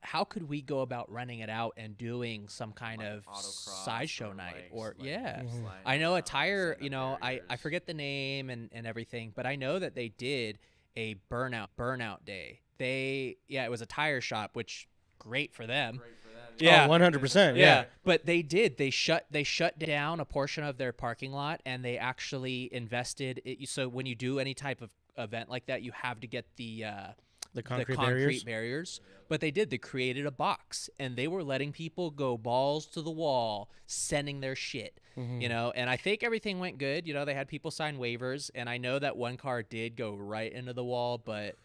How could we go about renting it out and doing some kind Like of autocross sideshow or night? like- Or like yeah. sliding I know a around, tire, setting up I barriers. forget the name and everything, but I know that they did a burnout day. It was a tire shop, which great for them. Great for them. Yeah. 100%. Yeah. But they did. They shut down a portion of their parking lot, and they actually invested. So when you do any type of event like that, you have to get the concrete concrete barriers. barriers. But they did. They created a box, and they were letting people go balls to the wall, sending their shit. And I think everything went good. They had people sign waivers, and I know that one car did go right into the wall, but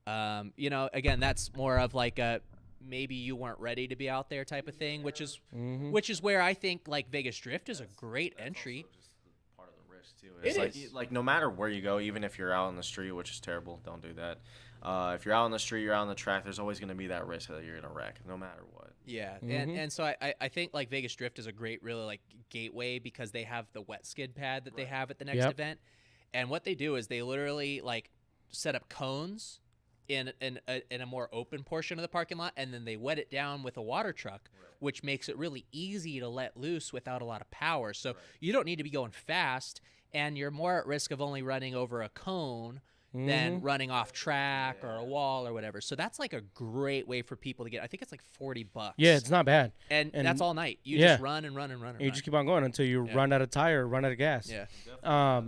again, that's more of like a maybe you weren't ready to be out there type of thing, which is where I think like Vegas Drift is a great entry. Also just the part of the risk too. It It's is. like no matter where you go, even if you're out on the street, which is terrible, don't do that. If you're out on the street, you're out on the track, there's always going to be that risk that you're going to wreck, no matter what. Yeah, and so I think like Vegas Drift is a great really like gateway because they have the wet skid pad that they have at the next Yep. event, and what they do is they literally like set up cones in a more open portion of the parking lot, and then they wet it down with a water truck, which makes it really easy to let loose without a lot of power. So you don't need to be going fast, and you're more at risk of only running over a cone than running off track or a wall or whatever. So that's like a great way for people to get. I think it's like $40. Yeah, it's not bad. And that's all night. You yeah. just run and run and run and You run. just keep on going until you run out of tire, run out of gas. Yeah.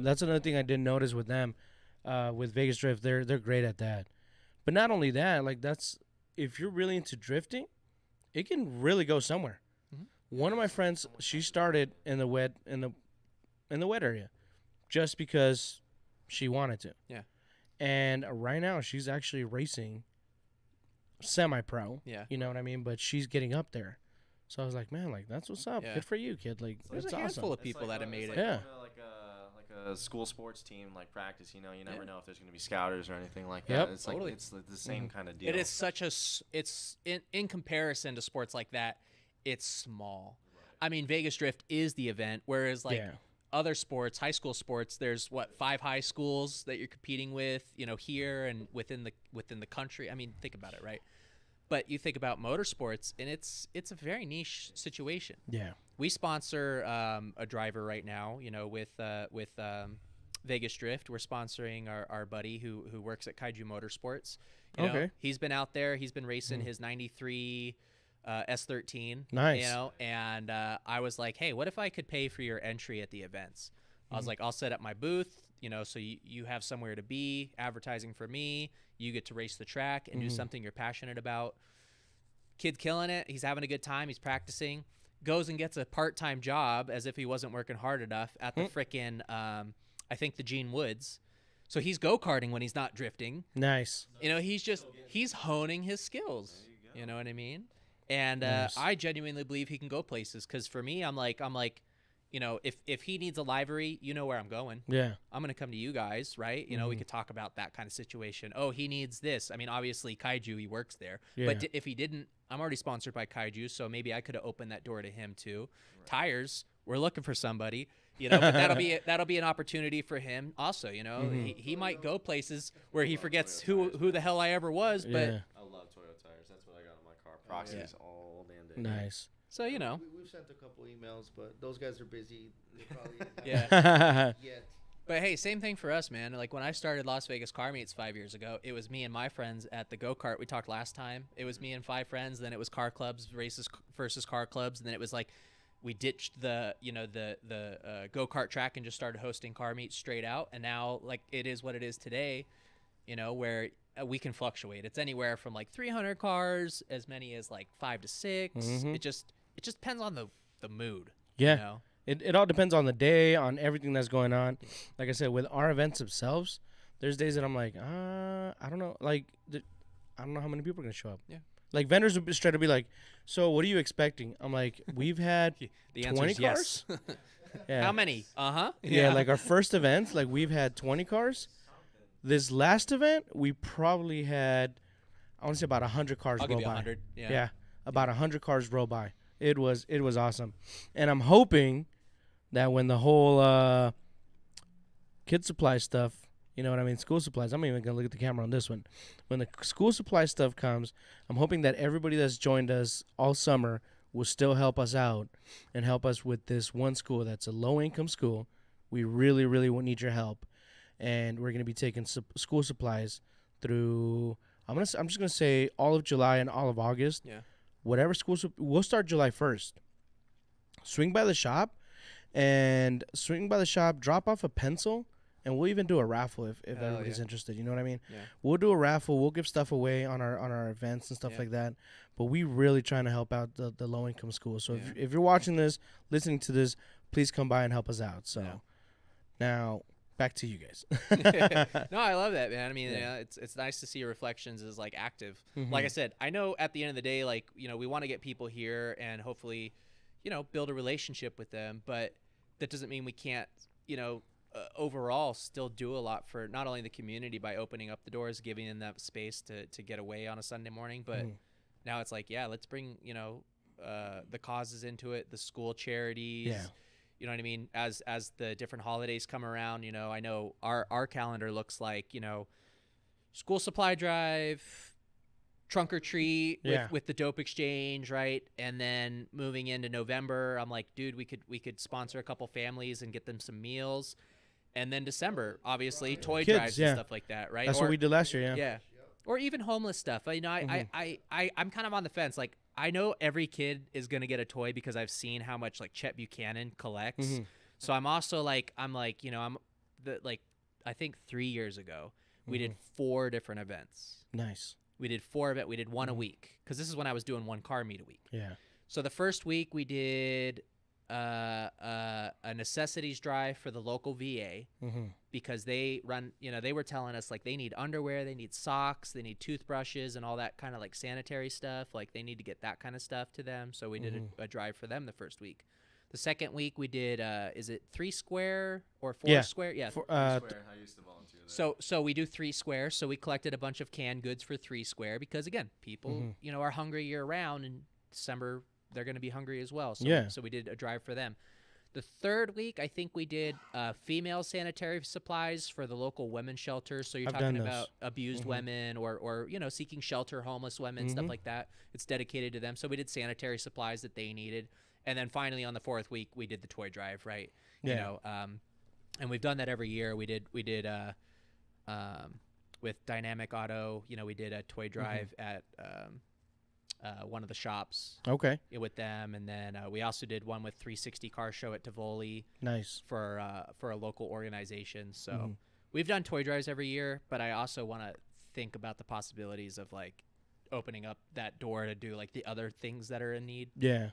That's another thing I did notice with them, with Vegas Drift. They're great at that. But not only that, like that's if you're really into drifting, it can really go somewhere. One of my friends, she started in the in the wet area, just because she wanted to. Yeah. And right now she's actually racing semi-pro. Yeah. You know what I mean? But she's getting up there. So I was like, man, like that's what's up. Yeah. Good for you, kid. Like There's that's a handful awesome. of people that have made it. Yeah. Going to like a school sports team, like practice. You know, you never know if there's going to be scouters or anything like that. Yep. It's Totally. like it's the same kind of deal. It is such a it's in comparison to sports like that, it's small. I mean, Vegas Drift is the event, whereas like Yeah. other sports, high school sports, there's what 5 high schools that you're competing with, you know, here and within the country. I mean, think about it, right? But you think about motorsports, and it's a very niche situation. Yeah. We sponsor a driver right now, you know, with Vegas Drift. We're sponsoring our buddy who works at Kaiju Motorsports. You know, Okay. he's been out there. He's been racing his 93 S13. Nice. You know, and I was like, hey, what if I could pay for your entry at the events? I was like, I'll set up my booth, you know, so you have somewhere to be, advertising for me. You get to race the track and do something you're passionate about. Kid killing it. He's having a good time. He's practicing. Goes and gets a part-time job as if he wasn't working hard enough at the frickin' I think the Gene Woods. So he's go-karting when he's not drifting. Nice. You know, he's honing his skills. You know what I mean? And Nice. I genuinely believe he can go places. Because for me, I'm like, you know, if he needs a livery, you know where I'm going. Yeah. I'm gonna come to you guys, right? You know, we could talk about that kind of situation. Oh, he needs this. I mean, obviously Kaiju, he works there. Yeah. But if he didn't, I'm already sponsored by Kaiju, so maybe I could have opened that door to him too. Right. Tires, we're looking for somebody, you know, but that'll be an opportunity for him also. You know, he might go places where he forgets who the hell I ever was. But Yeah. I love Toyo tires. That's what I got on my car. Proxies all damn day. Nice. so you know, We've sent a couple emails, but those guys are busy. They probably haven't yeah. yet. But hey, same thing for us, man. Like when I started Las Vegas Car Meets 5 years ago, it was me and my friends at the go-kart. We talked last time. It was me and 5 friends. Then it was car clubs races versus car clubs. And then it was like we ditched the go-kart track and just started hosting car meets straight out. And now like it is what it is today, you know, where we can fluctuate. It's anywhere from like 300 cars, as many as like 5 to 6. It just depends on the mood. Yeah. You know? It all depends on the day, on everything that's going on. Like I said, with our events themselves, there's days that I'm like, I don't know. Like, I don't know how many people are going to show up. Yeah. Like, vendors will be straight to be like, so what are you expecting? I'm like, we've had The answer 20 is yes. cars? Yeah. How many? Yeah, like our first event, like we've had 20 cars. This last event, we probably had, I want to say about 100 cars I'll roll give you by. 100. Yeah. Yeah, about 100 cars roll by. It was awesome. And I'm hoping that when the whole kid supply stuff, you know what I mean, school supplies, I'm even going to look at the camera on this one. When the school supply stuff comes, I'm hoping that everybody that's joined us all summer will still help us out and help us with this one school that's a low-income school. We really, really need your help. And we're going to be taking school supplies through, I'm just going to say all of July and all of August. Yeah. Whatever school, we'll start July 1st. Swing by the shop, drop off a pencil, and we'll even do a raffle if everybody's interested. You know what I mean? Yeah. We'll do a raffle. We'll give stuff away on our events and stuff like that. But we really trying to help out the low income schools. So if you're watching this, listening to this, please come by and help us out. So now back to you guys. No, I love that, man. I mean, it's nice to see Reflectionz is like active. Like I said, I know at the end of the day, like, you know, we want to get people here and hopefully, you know, build a relationship with them, but that doesn't mean we can't, you know, overall still do a lot for not only the community by opening up the doors, giving them that space to get away on a Sunday morning, but now it's like, yeah, let's bring, you know, the causes into it, the school charities. Yeah. You know what I mean? As the different holidays come around, you know, I know our calendar looks like, you know, school supply drive, trunk or treat with the dope exchange, right? And then moving into November, I'm like, dude, we could sponsor a couple families and get them some meals. And then December, obviously, toy Kids, drives and stuff like that, right? That's what we did last year, Yeah. Or even homeless stuff. You know, I'm kind of on the fence. Like, I know every kid is going to get a toy because I've seen how much, like, Chet Buchanan collects. So I'm also, like, you know, I think 3 years ago, we did 4 different events. Nice. We did 4 events. We did 1 a week because this is when I was doing 1 car meet a week. Yeah. So the first week we did a necessities drive for the local VA because they run, they were telling us like they need underwear, they need socks, they need toothbrushes and all that kind of like sanitary stuff. Like they need to get that kind of stuff to them. So we did a drive for them the first week. The second week we did, is it 3 Square or 4 Square? Yeah. I used to volunteer there. So we do 3 Square. So we collected a bunch of canned goods for 3 Square because again, people, are hungry year round, and December they're going to be hungry as well. So we did a drive for them. The third week, I think we did female sanitary supplies for the local women's shelter. So you're talking about abused women or seeking shelter, homeless women, stuff like that. It's dedicated to them. So we did sanitary supplies that they needed. And then finally on the fourth week, we did the toy drive, right? Yeah. And we've done that every year. We did with Dynamic Auto, we did a toy drive at one of the shops. Okay. With them, and then we also did one with 360 Car Show at Tivoli. Nice. For a local organization. So we've done toy drives every year, but I also want to think about the possibilities of like opening up that door to do like the other things that are in need. Yeah.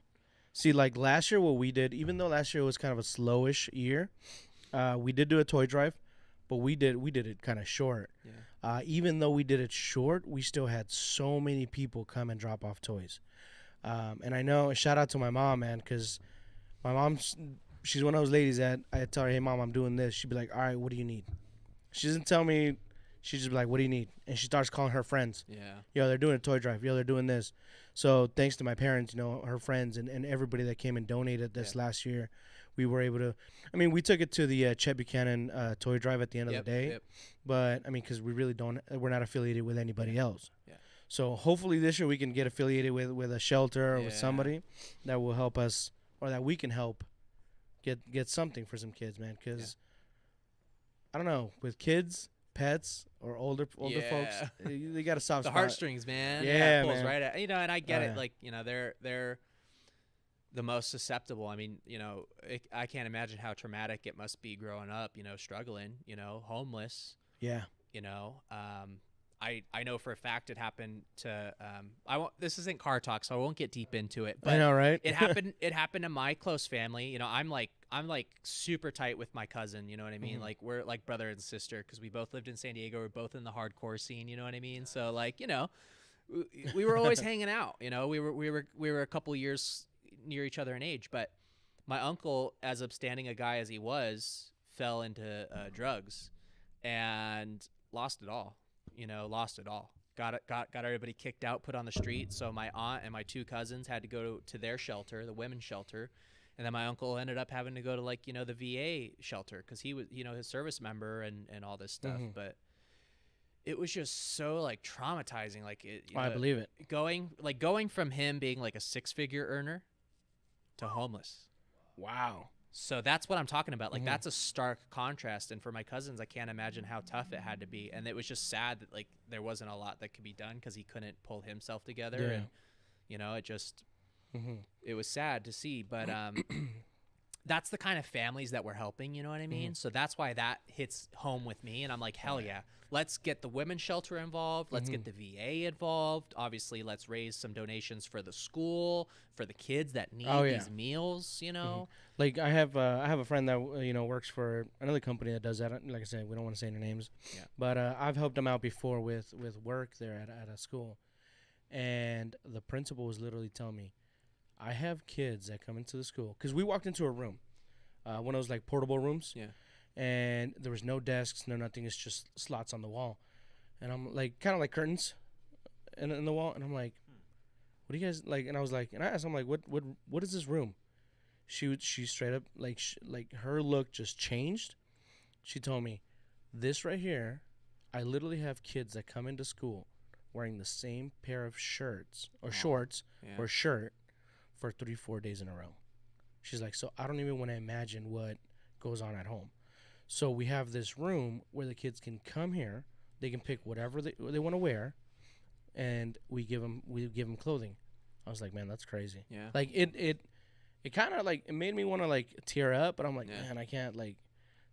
See, like last year, what we did, even though last year was kind of a slowish year, we did do a toy drive, but we did it kind of short. Yeah. Even though we did it short, we still had so many people come and drop off toys. And I know, shout out to my mom, man, because my mom, she's one of those ladies that I tell her, hey, Mom, I'm doing this. She'd be like, all right, what do you need? She doesn't tell me. She's just be like, what do you need? And she starts calling her friends. Yeah. Yo, they're doing a toy drive. Yo, they're doing this. So thanks to my parents, her friends and everybody that came and donated this last year, we were able to. I mean, we took it to the Chet Buchanan toy drive at the end of the day. Yep. But, I mean, because we really we're not affiliated with anybody else. Yeah. So hopefully this year we can get affiliated with a shelter or with somebody that will help us, or that we can help get something for some kids, man. Because, I don't know, with kids, pets, or older folks, they got a soft the spot. Heartstrings, man. Yeah, it pulls man. right at, and I get Oh, it. yeah. Like, they're the most susceptible. I mean, I can't imagine how traumatic it must be growing up, struggling, homeless, Yeah. I know for a fact it happened to, this isn't car talk, so I won't get deep into it, but I know, right? it happened to my close family. I'm like super tight with my cousin, you know what I mean? Like we're like brother and sister because we both lived in San Diego. We're both in the hardcore scene, you know what I mean? So like, we were always hanging out, we were a couple years near each other in age, but my uncle, as upstanding a guy as he was, fell into drugs and lost it all. Got everybody kicked out, put on the street. So my aunt and my 2 cousins had to go to their shelter, the women's shelter. And then my uncle ended up having to go to the VA shelter because he was, his service member and all this stuff. But it was just so like traumatizing. Like I believe it. Going from him being like a 6-figure earner to homeless. Wow. So that's what I'm talking about. Like that's a stark contrast. And for my cousins, I can't imagine how tough it had to be. And it was just sad that like there wasn't a lot that could be done because he couldn't pull himself together. Yeah. And it just it was sad to see. But that's the kind of families that we're helping. You know what I mean? So that's why that hits home with me. And I'm like, hell yeah. Let's get the women's shelter involved. Let's get the VA involved. Obviously, let's raise some donations for the school, for the kids that need these meals, Like I have a friend that works for another company that does that. Like I said, we don't want to say any names. Yeah. But I've helped them out before with work there at a school. And the principal was literally telling me, I have kids that come into the school. Because we walked into a room, one of those like portable rooms. Yeah. And there was no desks, no nothing. It's just slots on the wall. And I'm like, kind of like curtains in the wall. And I'm like, what do you guys like? And I was like, and I asked him, like, what is this room? She straight up, like, her look just changed. She told me, this right here, I literally have kids that come into school wearing the same pair of shirts or shorts or shirt for 3-4 days in a row. She's like, so I don't even want to imagine what goes on at home. So we have this room where the kids can come here. They can pick whatever they want to wear, and we give them clothing. I was like, man, that's crazy. Yeah. Like it kind of like it made me want to like tear up, but I'm like, man, I can't. Like,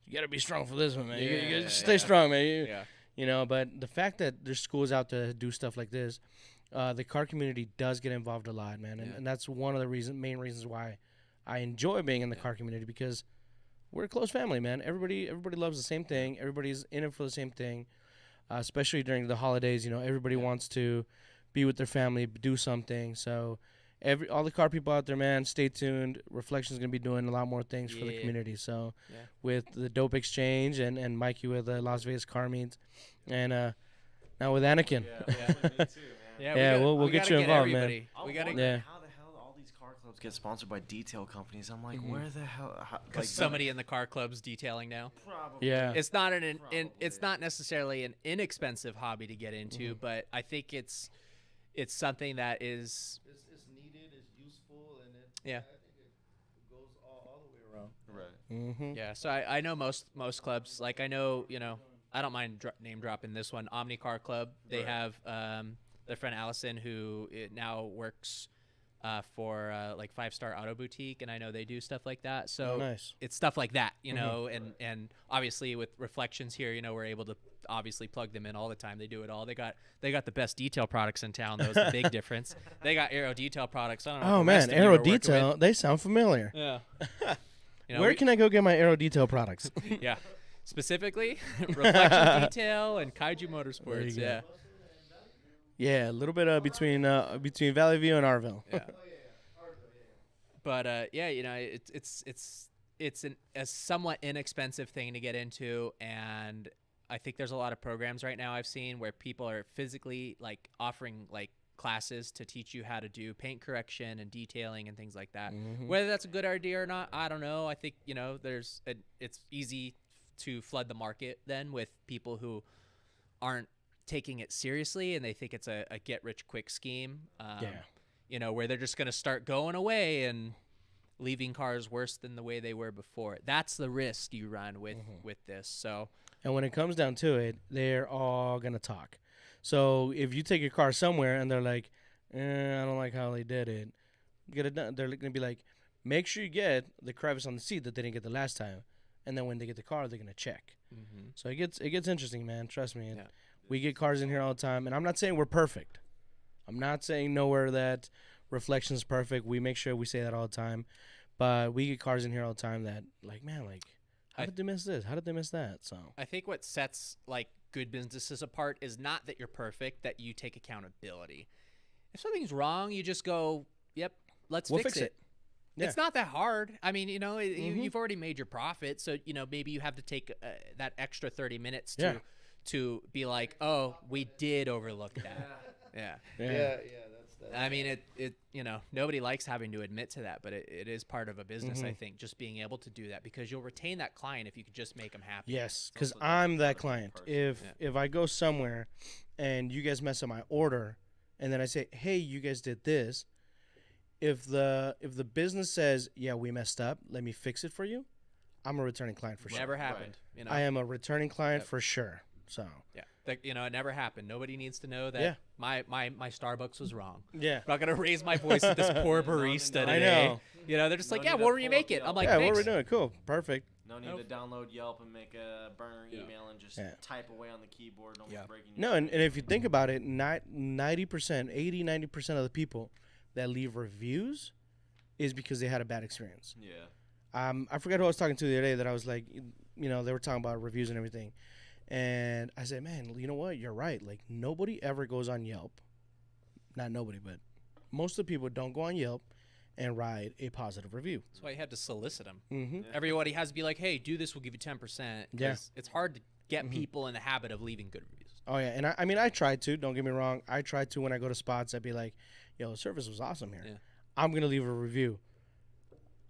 you got to be strong for this one, man. You gotta stay strong, man. But the fact that there's schools out there that do stuff like this, the car community does get involved a lot, man, and that's one of the main reasons why I enjoy being in the car community because we're a close family, man. Everybody loves the same thing. Everybody's in it for the same thing, especially during the holidays. You know, everybody wants to be with their family, do something. So all the car people out there, man, stay tuned. Reflection's gonna be doing a lot more things for the community. So with the Dope Exchange and Mikey with the Las Vegas Car Meet, and now with Anakin. Me too, man. Yeah, we'll get you involved, man. We gotta How the hell all these car clubs get sponsored by detail companies? I'm like, where the hell? because somebody in the car club's detailing now. Probably. Yeah. It's not it's not necessarily an inexpensive hobby to get into, but I think it's something that is It's needed, it's useful, and Yeah. I think it goes all the way around. Right. Mm-hmm. yeah. So I know most clubs, like I know, you know, I don't mind name dropping this one, Omni Car Club. They have their friend Allison, who now works for like 5 Star Auto Boutique, and I know they do stuff like that. So Nice. it's stuff like that, you know, and obviously with Reflectionz here, you know, we're able to obviously plug them in all the time. They do it all. They got the best detail products in town. That was the big difference. They got Aero Detail products. I don't know. Oh man, Aero Detail. They sound familiar. Yeah. You know, Where can I go get my Aero Detail products? yeah. Specifically, Reflectionz Detail and Kaiju Motorsports. go. Yeah. Yeah, a little bit between Valley View and Arville. Yeah. But yeah, you know, it's a somewhat inexpensive thing to get into, and I think there's a lot of programs right now I've seen where people are physically like offering like classes to teach you how to do paint correction and detailing and things like that. Whether that's a good idea or not, I don't know. I think, you know, it's easy to flood the market then with people who aren't taking it seriously and they think it's a get rich quick scheme. You know, where they're just going to start going away and leaving cars worse than the way they were before. That's the risk you run with this. So, And when it comes down to it, they're all gonna talk. So if you take your car somewhere and they're like, I don't like how they did it, get it done. They're gonna be like, make sure you get the crevice on the seat that they didn't get the last time, and then when they get the car, they're gonna check. So it gets interesting, man. Trust me. Yeah. We get cars in here all the time, and I'm not saying we're perfect. I'm not saying nowhere that Reflection's perfect. We make sure we say that all the time, but we get cars in here all the time that like, man, like, how did they miss this? How did they miss that? So I think what sets like good businesses apart is not that you're perfect, that you take accountability. If something's wrong, you just go, "Yep, we'll fix it." Yeah. It's not that hard. I mean, you know, you've already made your profit, so you know maybe you have to take that extra 30 minutes to be like, "Oh, we did overlook that." Yeah. Yeah, that's I mean, it you know, nobody likes having to admit to that, but it is part of a business, I think, just being able to do that, because you'll retain that client if you could just make them happy. Yes, because I'm that client. If I go somewhere and you guys mess up my order, and then I say, hey, you guys did this, if the business says, yeah, we messed up, let me fix it for you, I'm a returning client for sure. Never happened. You know, I am a returning client for sure. So you know, it never happened. Nobody needs to know that my Starbucks was wrong. yeah, I'm not gonna raise my voice at this poor barista today. I know. You know, they're just like, No yeah, need to we'll pull remake up it. Yelp. I'm like, yeah, what thanks. are we doing? Cool, perfect. No need to download Yelp and make a burner email and just type away on the keyboard. No one's breaking your No, and if you think about it, 90% of the people that leave reviews is because they had a bad experience. Yeah. I forgot who I was talking to the other day that I was like, you know, they were talking about reviews and everything. And I said, man, you know what? You're right. Like, nobody ever goes on Yelp. Not nobody, but most of the people don't go on Yelp and write a positive review. That's why you had to solicit them. Mm-hmm. Everybody has to be like, hey, do this, we'll give you 10%. Yeah. It's hard to get people in the habit of leaving good reviews. Oh, yeah. And I mean, I try to. Don't get me wrong. I try to when I go to spots. I'd be like, yo, the service was awesome here. Yeah. I'm going to leave a review.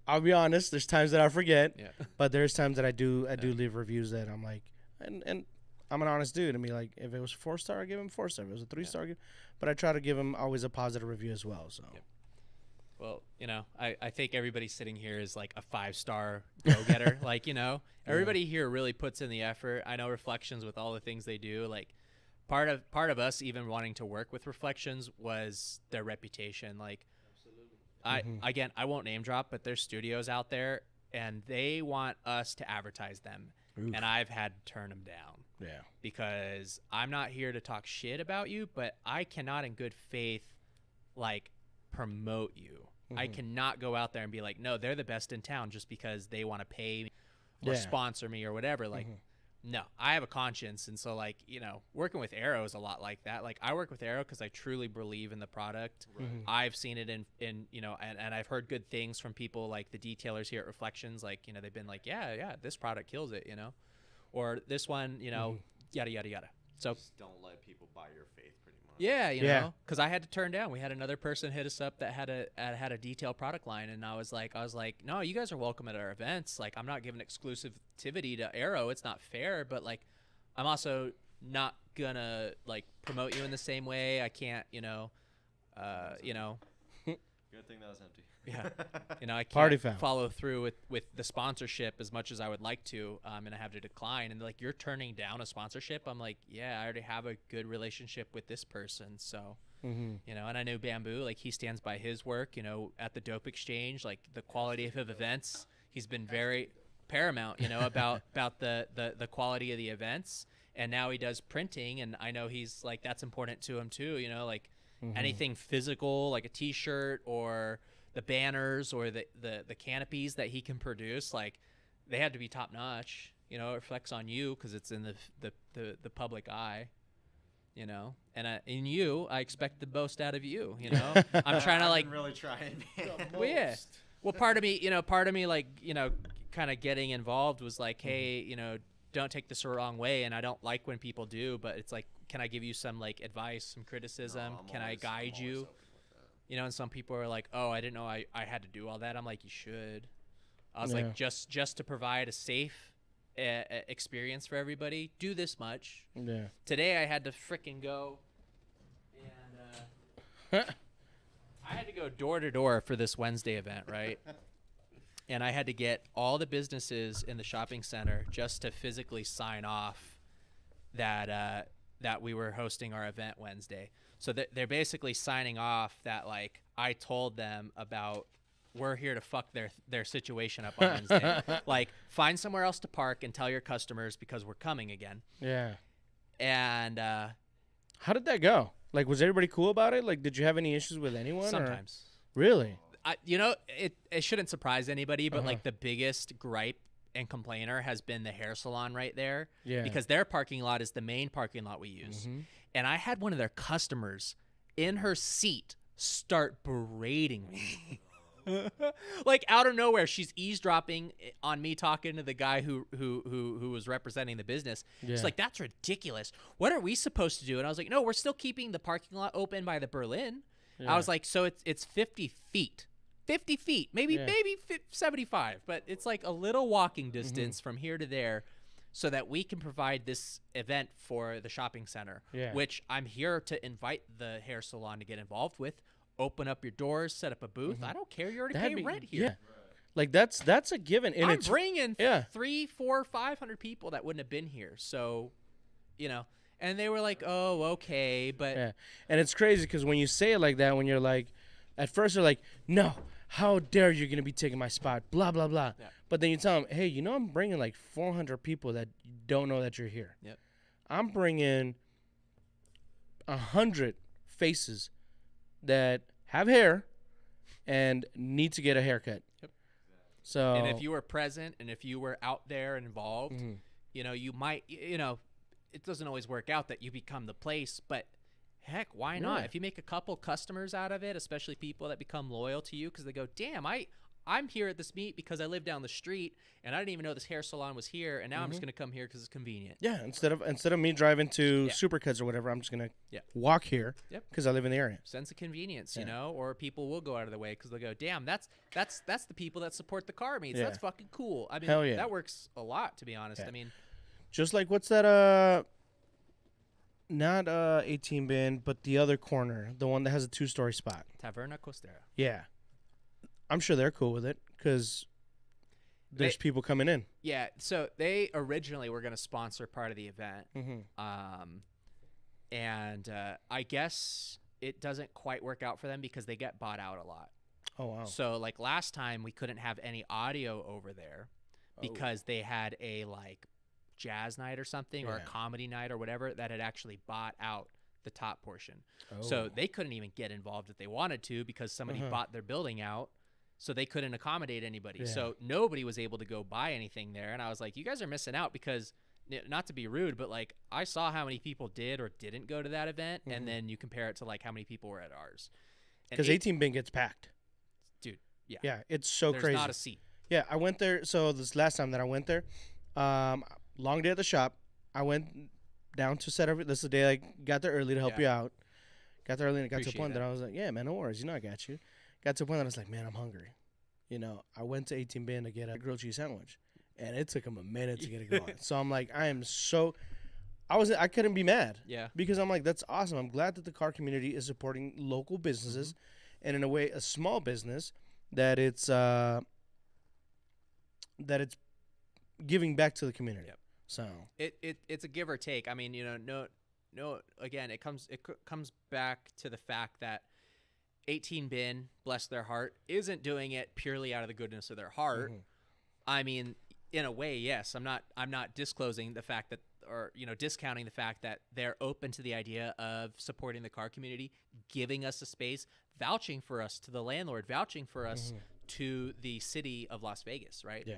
I'll be honest. There's times that I forget. Yeah. But there's times that I do leave reviews that I'm like, and I'm an honest dude. I mean, like, if it was 4-star, I give him 4-star. If it was a 3-star, but I try to give him always a positive review as well. So. Yep. Well, you know, I think everybody sitting here is like a 5-star go-getter. Like, you know, everybody here really puts in the effort. I know Reflectionz, with all the things they do, like part of us even wanting to work with Reflectionz was their reputation. Like, again, I won't name drop, but there's studios out there and they want us to advertise them. Oof. And I've had to turn them down. Yeah. Because I'm not here to talk shit about you, but I cannot in good faith, like, promote you. I cannot go out there and be like, no, they're the best in town just because they want to pay me or sponsor me or whatever. Like, no, I have a conscience. And so, like, you know, working with Arrow is a lot like that. Like, I work with Arrow because I truly believe in the product. I've seen it in you know, and I've heard good things from people like the detailers here at Reflectionz. Like, you know, they've been like, yeah, this product kills it, you know, or this one, you know, yada, yada, yada. So Just don't let people buy your faith, pretty much. yeah, you know, because I had to turn down. We had another person hit us up that had a detail product line, and I was like, no, you guys are welcome at our events. Like, I'm not giving exclusivity to Arrow. It's not fair, but like, I'm also not gonna like promote you in the same way. I can't, you know. Good thing that was empty. Yeah, you know, I Party can't foul. follow through with the sponsorship as much as I would like to, and I have to decline. And like, you're turning down a sponsorship. I'm like, yeah, I already have a good relationship with this person, so you know. And I know Bamboo, like, he stands by his work. You know, at the Dope Exchange, like the quality of his events, he's been very paramount. You know, about the quality of the events. And now he does printing, and I know he's like, that's important to him too. You know, like anything physical, like a T-shirt or the banners or the canopies that he can produce, like, they had to be top notch. You know, it reflects on you because it's in the public eye. You know, and in you, I expect the most out of you. You know, I'm trying to like really trying. well, yeah. Well, part of me, like, you know, kind of getting involved was like, hey, you know, don't take this the wrong way, and I don't like when people do, but it's like, can I give you some like advice, some criticism? Can I guide you? You know, and some people are like, oh, I didn't know I had to do all that. I'm like, you should. I was like, just to provide a safe experience for everybody, do this much. Yeah. Today I had to frickin' go and I had to go door to door for this Wednesday event, right? And I had to get all the businesses in the shopping center just to physically sign off that we were hosting our event Wednesday. So they're basically signing off that, like, I told them about, we're here to fuck their situation up on Wednesday. Like, find somewhere else to park and tell your customers because we're coming again. Yeah. And How did that go? Like, was everybody cool about it? Like, did you have any issues with anyone? or- sometimes. Really? You know, it shouldn't surprise anybody, but like the biggest gripe and complainer has been the hair salon right there. Yeah. Because their parking lot is the main parking lot we use. And I had one of their customers in her seat start berating me. Like, out of nowhere, she's eavesdropping on me talking to the guy who was representing the business. Yeah. She's like, that's ridiculous. What are we supposed to do? And I was like, no, we're still keeping the parking lot open by the Berlin. I was like, so it's 50 feet. 50 feet, maybe 75, but it's like a little walking distance from here to there so that we can provide this event for the shopping center, which I'm here to invite the hair salon to get involved with. Open up your doors, set up a booth. I don't care. You're already paying rent here. Yeah. Like, that's a given. And I'm it's bringing 300, 400, 500 people that wouldn't have been here. So, you know, and they were like, oh, okay. But Yeah. And it's crazy because when you say it like that, when you're like, at first they're like, no, how dare you going to be taking my spot, blah, blah, blah. Yeah. But then you tell them, hey, you know, I'm bringing like 400 people that don't know that you're here. Yep. I'm bringing 100 faces that have hair and need to get a haircut. Yep. So, and if you were present and if you were out there and involved, you know, you might, you know, it doesn't always work out that you become the place, but heck, why not? Yeah. If you make a couple customers out of it, especially people that become loyal to you because they go, damn, I'm here at this meet because I live down the street and I didn't even know this hair salon was here, and now I'm just going to come here because it's convenient. yeah, instead of me driving to Supercuts or whatever, I'm just going to walk here because I live in the area. Sense of convenience, you know, or people will go out of the way because they'll go, damn, that's the people that support the car meets. Yeah. That's fucking cool. I mean, Hell yeah. that works a lot, to be honest. Yeah. I mean, Just like, what's that, not 18 bin, but the other corner, the one that has a 2-story spot. Taverna Costera. Yeah. I'm sure they're cool with it because there's people coming in. Yeah, so they originally were going to sponsor part of the event. And I guess it doesn't quite work out for them because they get bought out a lot. Oh, wow. So, like, last time we couldn't have any audio over there because they had a, like, jazz night or something or a comedy night or whatever that had actually bought out the top portion. Oh. So they couldn't even get involved if they wanted to because somebody bought their building out. So they couldn't accommodate anybody. Yeah. So nobody was able to go buy anything there. And I was like, you guys are missing out because, not to be rude, but like I saw how many people did or didn't go to that event. And then you compare it to like how many people were at ours. Because 18 bin gets packed. Dude, yeah. Yeah, it's so There's crazy. not a seat. Yeah, I went there. So this last time that I went there, long day at the shop. I went down to set everything. This is the day I got there early to help you out. Got there early and it got to a Appreciate point that that. I was like, yeah, man, no worries. You know I got you. Got to a point that I was like, man, I'm hungry. You know, I went to 18 bin to get a grilled cheese sandwich. And it took him a minute to get it going. So I'm like, I couldn't be mad. Yeah. Because I'm like, that's awesome. I'm glad that the car community is supporting local businesses and in a way a small business that it's giving back to the community. Yep. So It's a give or take. I mean, no. Again, it comes back to the fact that 18 bin, bless their heart, isn't doing it purely out of the goodness of their heart. I mean, in a way, yes. I'm not disclosing the fact that, or discounting the fact that they're open to the idea of supporting the car community, giving us a space, vouching for us to the landlord, vouching for us to the city of Las Vegas, right? yeah.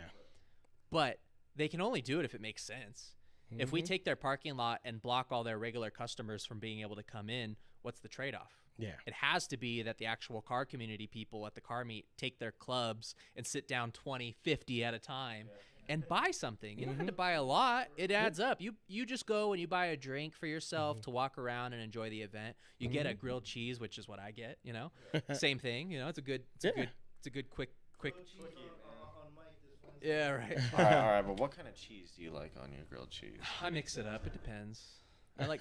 But they can only do it if it makes sense. If we take their parking lot and block all their regular customers from being able to come in, what's the trade-off? Yeah. It has to be that the actual car community people at the car meet take their clubs and sit down 20, 50 at a time and buy something. You don't have to buy a lot. It adds up. You just go and you buy a drink for yourself to walk around and enjoy the event. You get a grilled cheese, which is what I get, Same thing, it's a good quick Yeah, right. all right, but what kind of cheese do you like on your grilled cheese? I mix it up. It depends. I like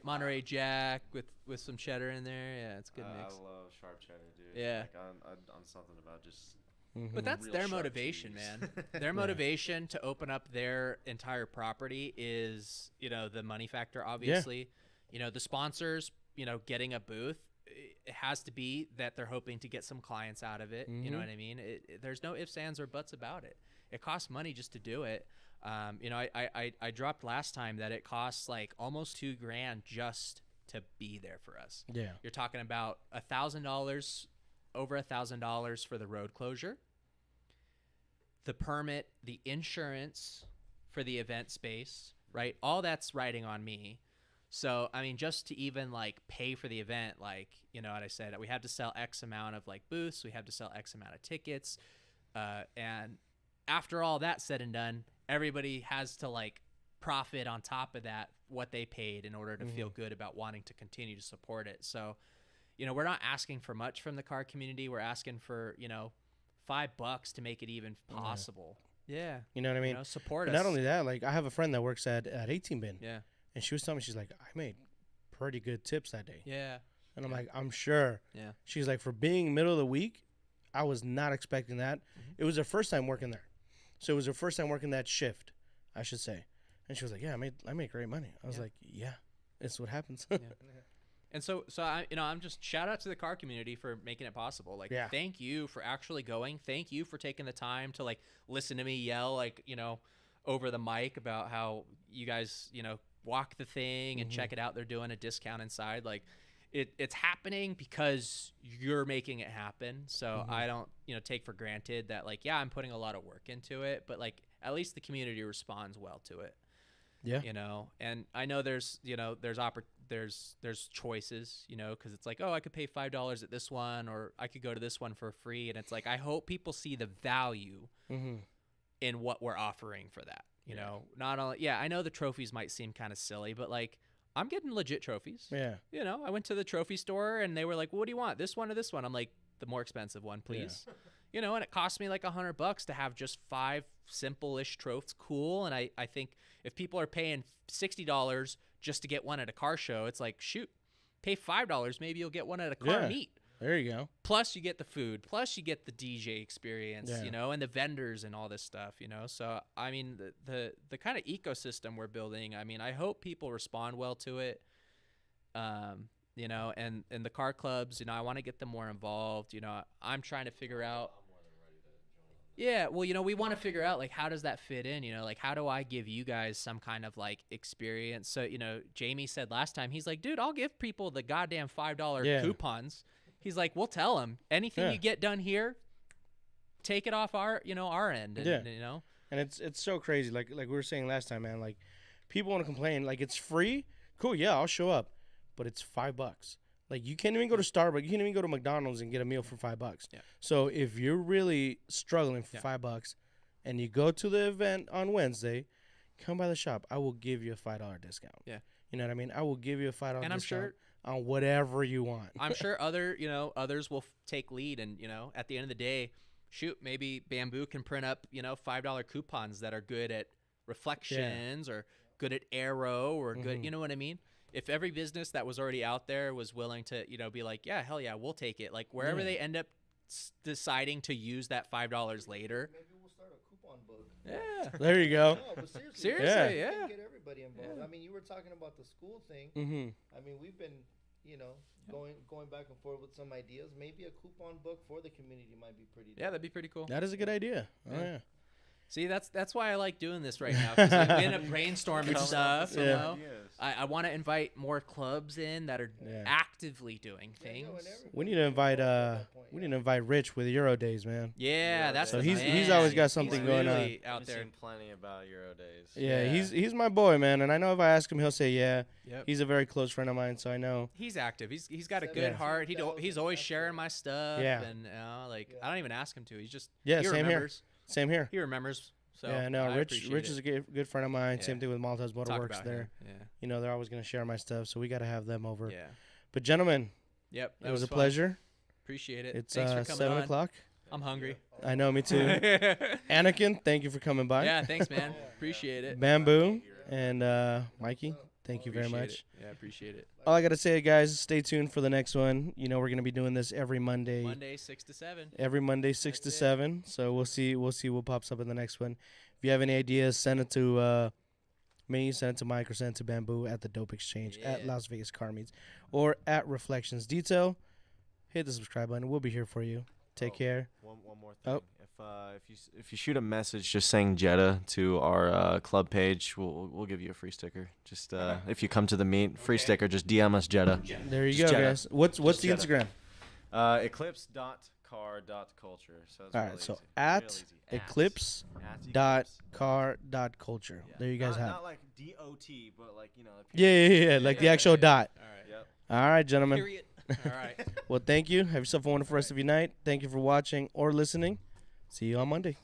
Monterey Jack with some cheddar in there. Yeah, it's a good mix. I love sharp cheddar, dude. Yeah. Like I'm something about just. But that's Real their sharp motivation, cheese. man. Their motivation to open up their entire property is, the money factor, obviously. The sponsors, getting a booth, it has to be that they're hoping to get some clients out of it. You know what I mean? There's no ifs, ands, or buts about it. It costs money just to do it. I dropped last time that it costs like almost $2,000 just to be there for us. Yeah. You're talking about $1,000, over $1,000 for the road closure, the permit, the insurance for the event space, right? All that's riding on me. So, I mean, just to even like pay for the event, like, what I said, we had to sell X amount of like booths, we have to sell X amount of tickets. And after all that said and done, everybody has to like profit on top of that, what they paid in order to feel good about wanting to continue to support it. So, we're not asking for much from the car community. We're asking for, $5 to make it even possible. Yeah. You know what I mean? Support But us. not only that, like I have a friend that works at 18 bin. Yeah. And she was telling me, she's like, I made pretty good tips that day. Yeah. And I'm like, I'm sure. Yeah. She's like, for being middle of the week, I was not expecting that. It was her first time working there. So it was her first time working that shift, I should say. And she was like, yeah, I made great money. I was like, yeah, it's what happens. And so I'm just shout out to the car community for making it possible. Like, thank you for actually going. Thank you for taking the time to like listen to me yell like, over the mic about how you guys, walk the thing and check it out. They're doing a discount inside. Like it's happening because you're making it happen. So I don't, take for granted that like, I'm putting a lot of work into it, but like at least the community responds well to it. Yeah. And I know there's choices, because it's like, oh, I could pay $5 at this one, or I could go to this one for free. And it's like, I hope people see the value in what we're offering for that. Not only, I know the trophies might seem kind of silly, but like I'm getting legit trophies. Yeah. I went to the trophy store and they were like, well, what do you want? This one or this one? I'm like, the more expensive one, please. And it cost me like $100 to have just 5 simple-ish trophies. Cool. And I think if people are paying $60 just to get one at a car show, it's like, shoot, pay $5. Maybe you'll get one at a car meet. There you go. Plus you get the food. Plus you get the DJ experience, and the vendors and all this stuff, So, I mean, the kind of ecosystem we're building, I mean, I hope people respond well to it. And the car clubs, I want to get them more involved. I'm trying to figure out. Yeah, well, we want to figure out like how does that fit in, like how do I give you guys some kind of like experience? So, Jamie said last time, he's like, dude, I'll give people the goddamn $5 Yeah. coupons. He's like, we'll tell them anything Yeah. you get done here, take it off our end. And, Yeah. And it's so crazy. Like we were saying last time, man. Like people want to complain. Like it's free. Cool. Yeah, I'll show up, but it's $5. Like you can't even go to Starbucks. You can't even go to McDonald's and get a meal for $5. Yeah. So if you're really struggling for $5, and you go to the event on Wednesday, come by the shop. I will give you a $5 discount. Yeah. You know what I mean? I will give you a $5 And I'm discount sure on whatever you want. I'm sure others will take lead, and at the end of the day, shoot, maybe Bamboo can print up $5 coupons that are good at Reflectionz or good at Arrow or good, you know what I mean? If every business that was already out there was willing to be like, yeah, hell yeah, we'll take it. Like wherever they end up deciding to use that $5 later. Maybe we'll start a coupon book. Yeah. There you go. No, but seriously, Seriously, we can yeah. get everybody involved. Yeah. I mean, you were talking about the school thing. Mm-hmm. I mean, we've been, going back and forth with some ideas. Maybe a coupon book for the community might be pretty. Yeah, that'd be pretty cool. That is a good idea. Oh Yeah. yeah. See, that's why I like doing this right now. 'Cause we end up brainstorming stuff. You Yeah. know, I want to invite more clubs in that are actively doing things. We need to invite Rich with Euro Days, man. Yeah, that's So the he's man. always got something He's going on. really out I've there. seen plenty about Euro Days. Yeah, Yeah. he's my boy, man, and I know if I ask him, he'll say yeah. Yep. He's a very close friend of mine, so I know. He's active. He's got a good Yeah. heart. He's always sharing my stuff. Yeah. And I don't even ask him to. He's just Yeah, he same here. remembers. Same here. He remembers. So yeah, no, I Rich appreciate is it. a good friend of mine. Yeah. Same thing with Malta's Talk Motorworks about there. him. Yeah. They're always gonna share my stuff, so we got to have them over. Yeah. But gentlemen, Yep. it was a fun. pleasure. Appreciate it. It's Thanks for coming 7 on. o'clock. I'm hungry. I know, me too. Anakin, thank you for coming by. Yeah, thanks, man. Appreciate it. Bamboo and Mikey, thank you very Appreciate much. it. Yeah, appreciate it. All I gotta say, guys, stay tuned for the next one. We're gonna be doing this every Monday. Monday 6 to 7. Every Monday, 6 to 7. So we'll see what pops up in the next one. If you have any ideas, send it to me, send it to Mike, or send it to Bamboo at the Dope Exchange at Yeah. Las Vegas Car Meets or at Reflectionz Detail. Hit the subscribe button. We'll be here for you. Take care. One more thing. Oh. If you shoot a message just saying Jetta to our club page, we'll give you a free sticker. Just if you come to the meet, free sticker. Just DM us Jetta. There you Just go, Jetta. guys. What's the Jetta. Instagram? Eclipse.car.culture. So it's All real right, so easy. at Real easy. Eclipse At dot Eclipse. car dot culture. Yeah. There you guys have. Not like DOT, but like the Yeah, like the actual dot. All right. Yep. All right, gentlemen. Period. All right. Well, thank you. Have yourself a wonderful rest of your night. Thank you for watching or listening. See you on Monday.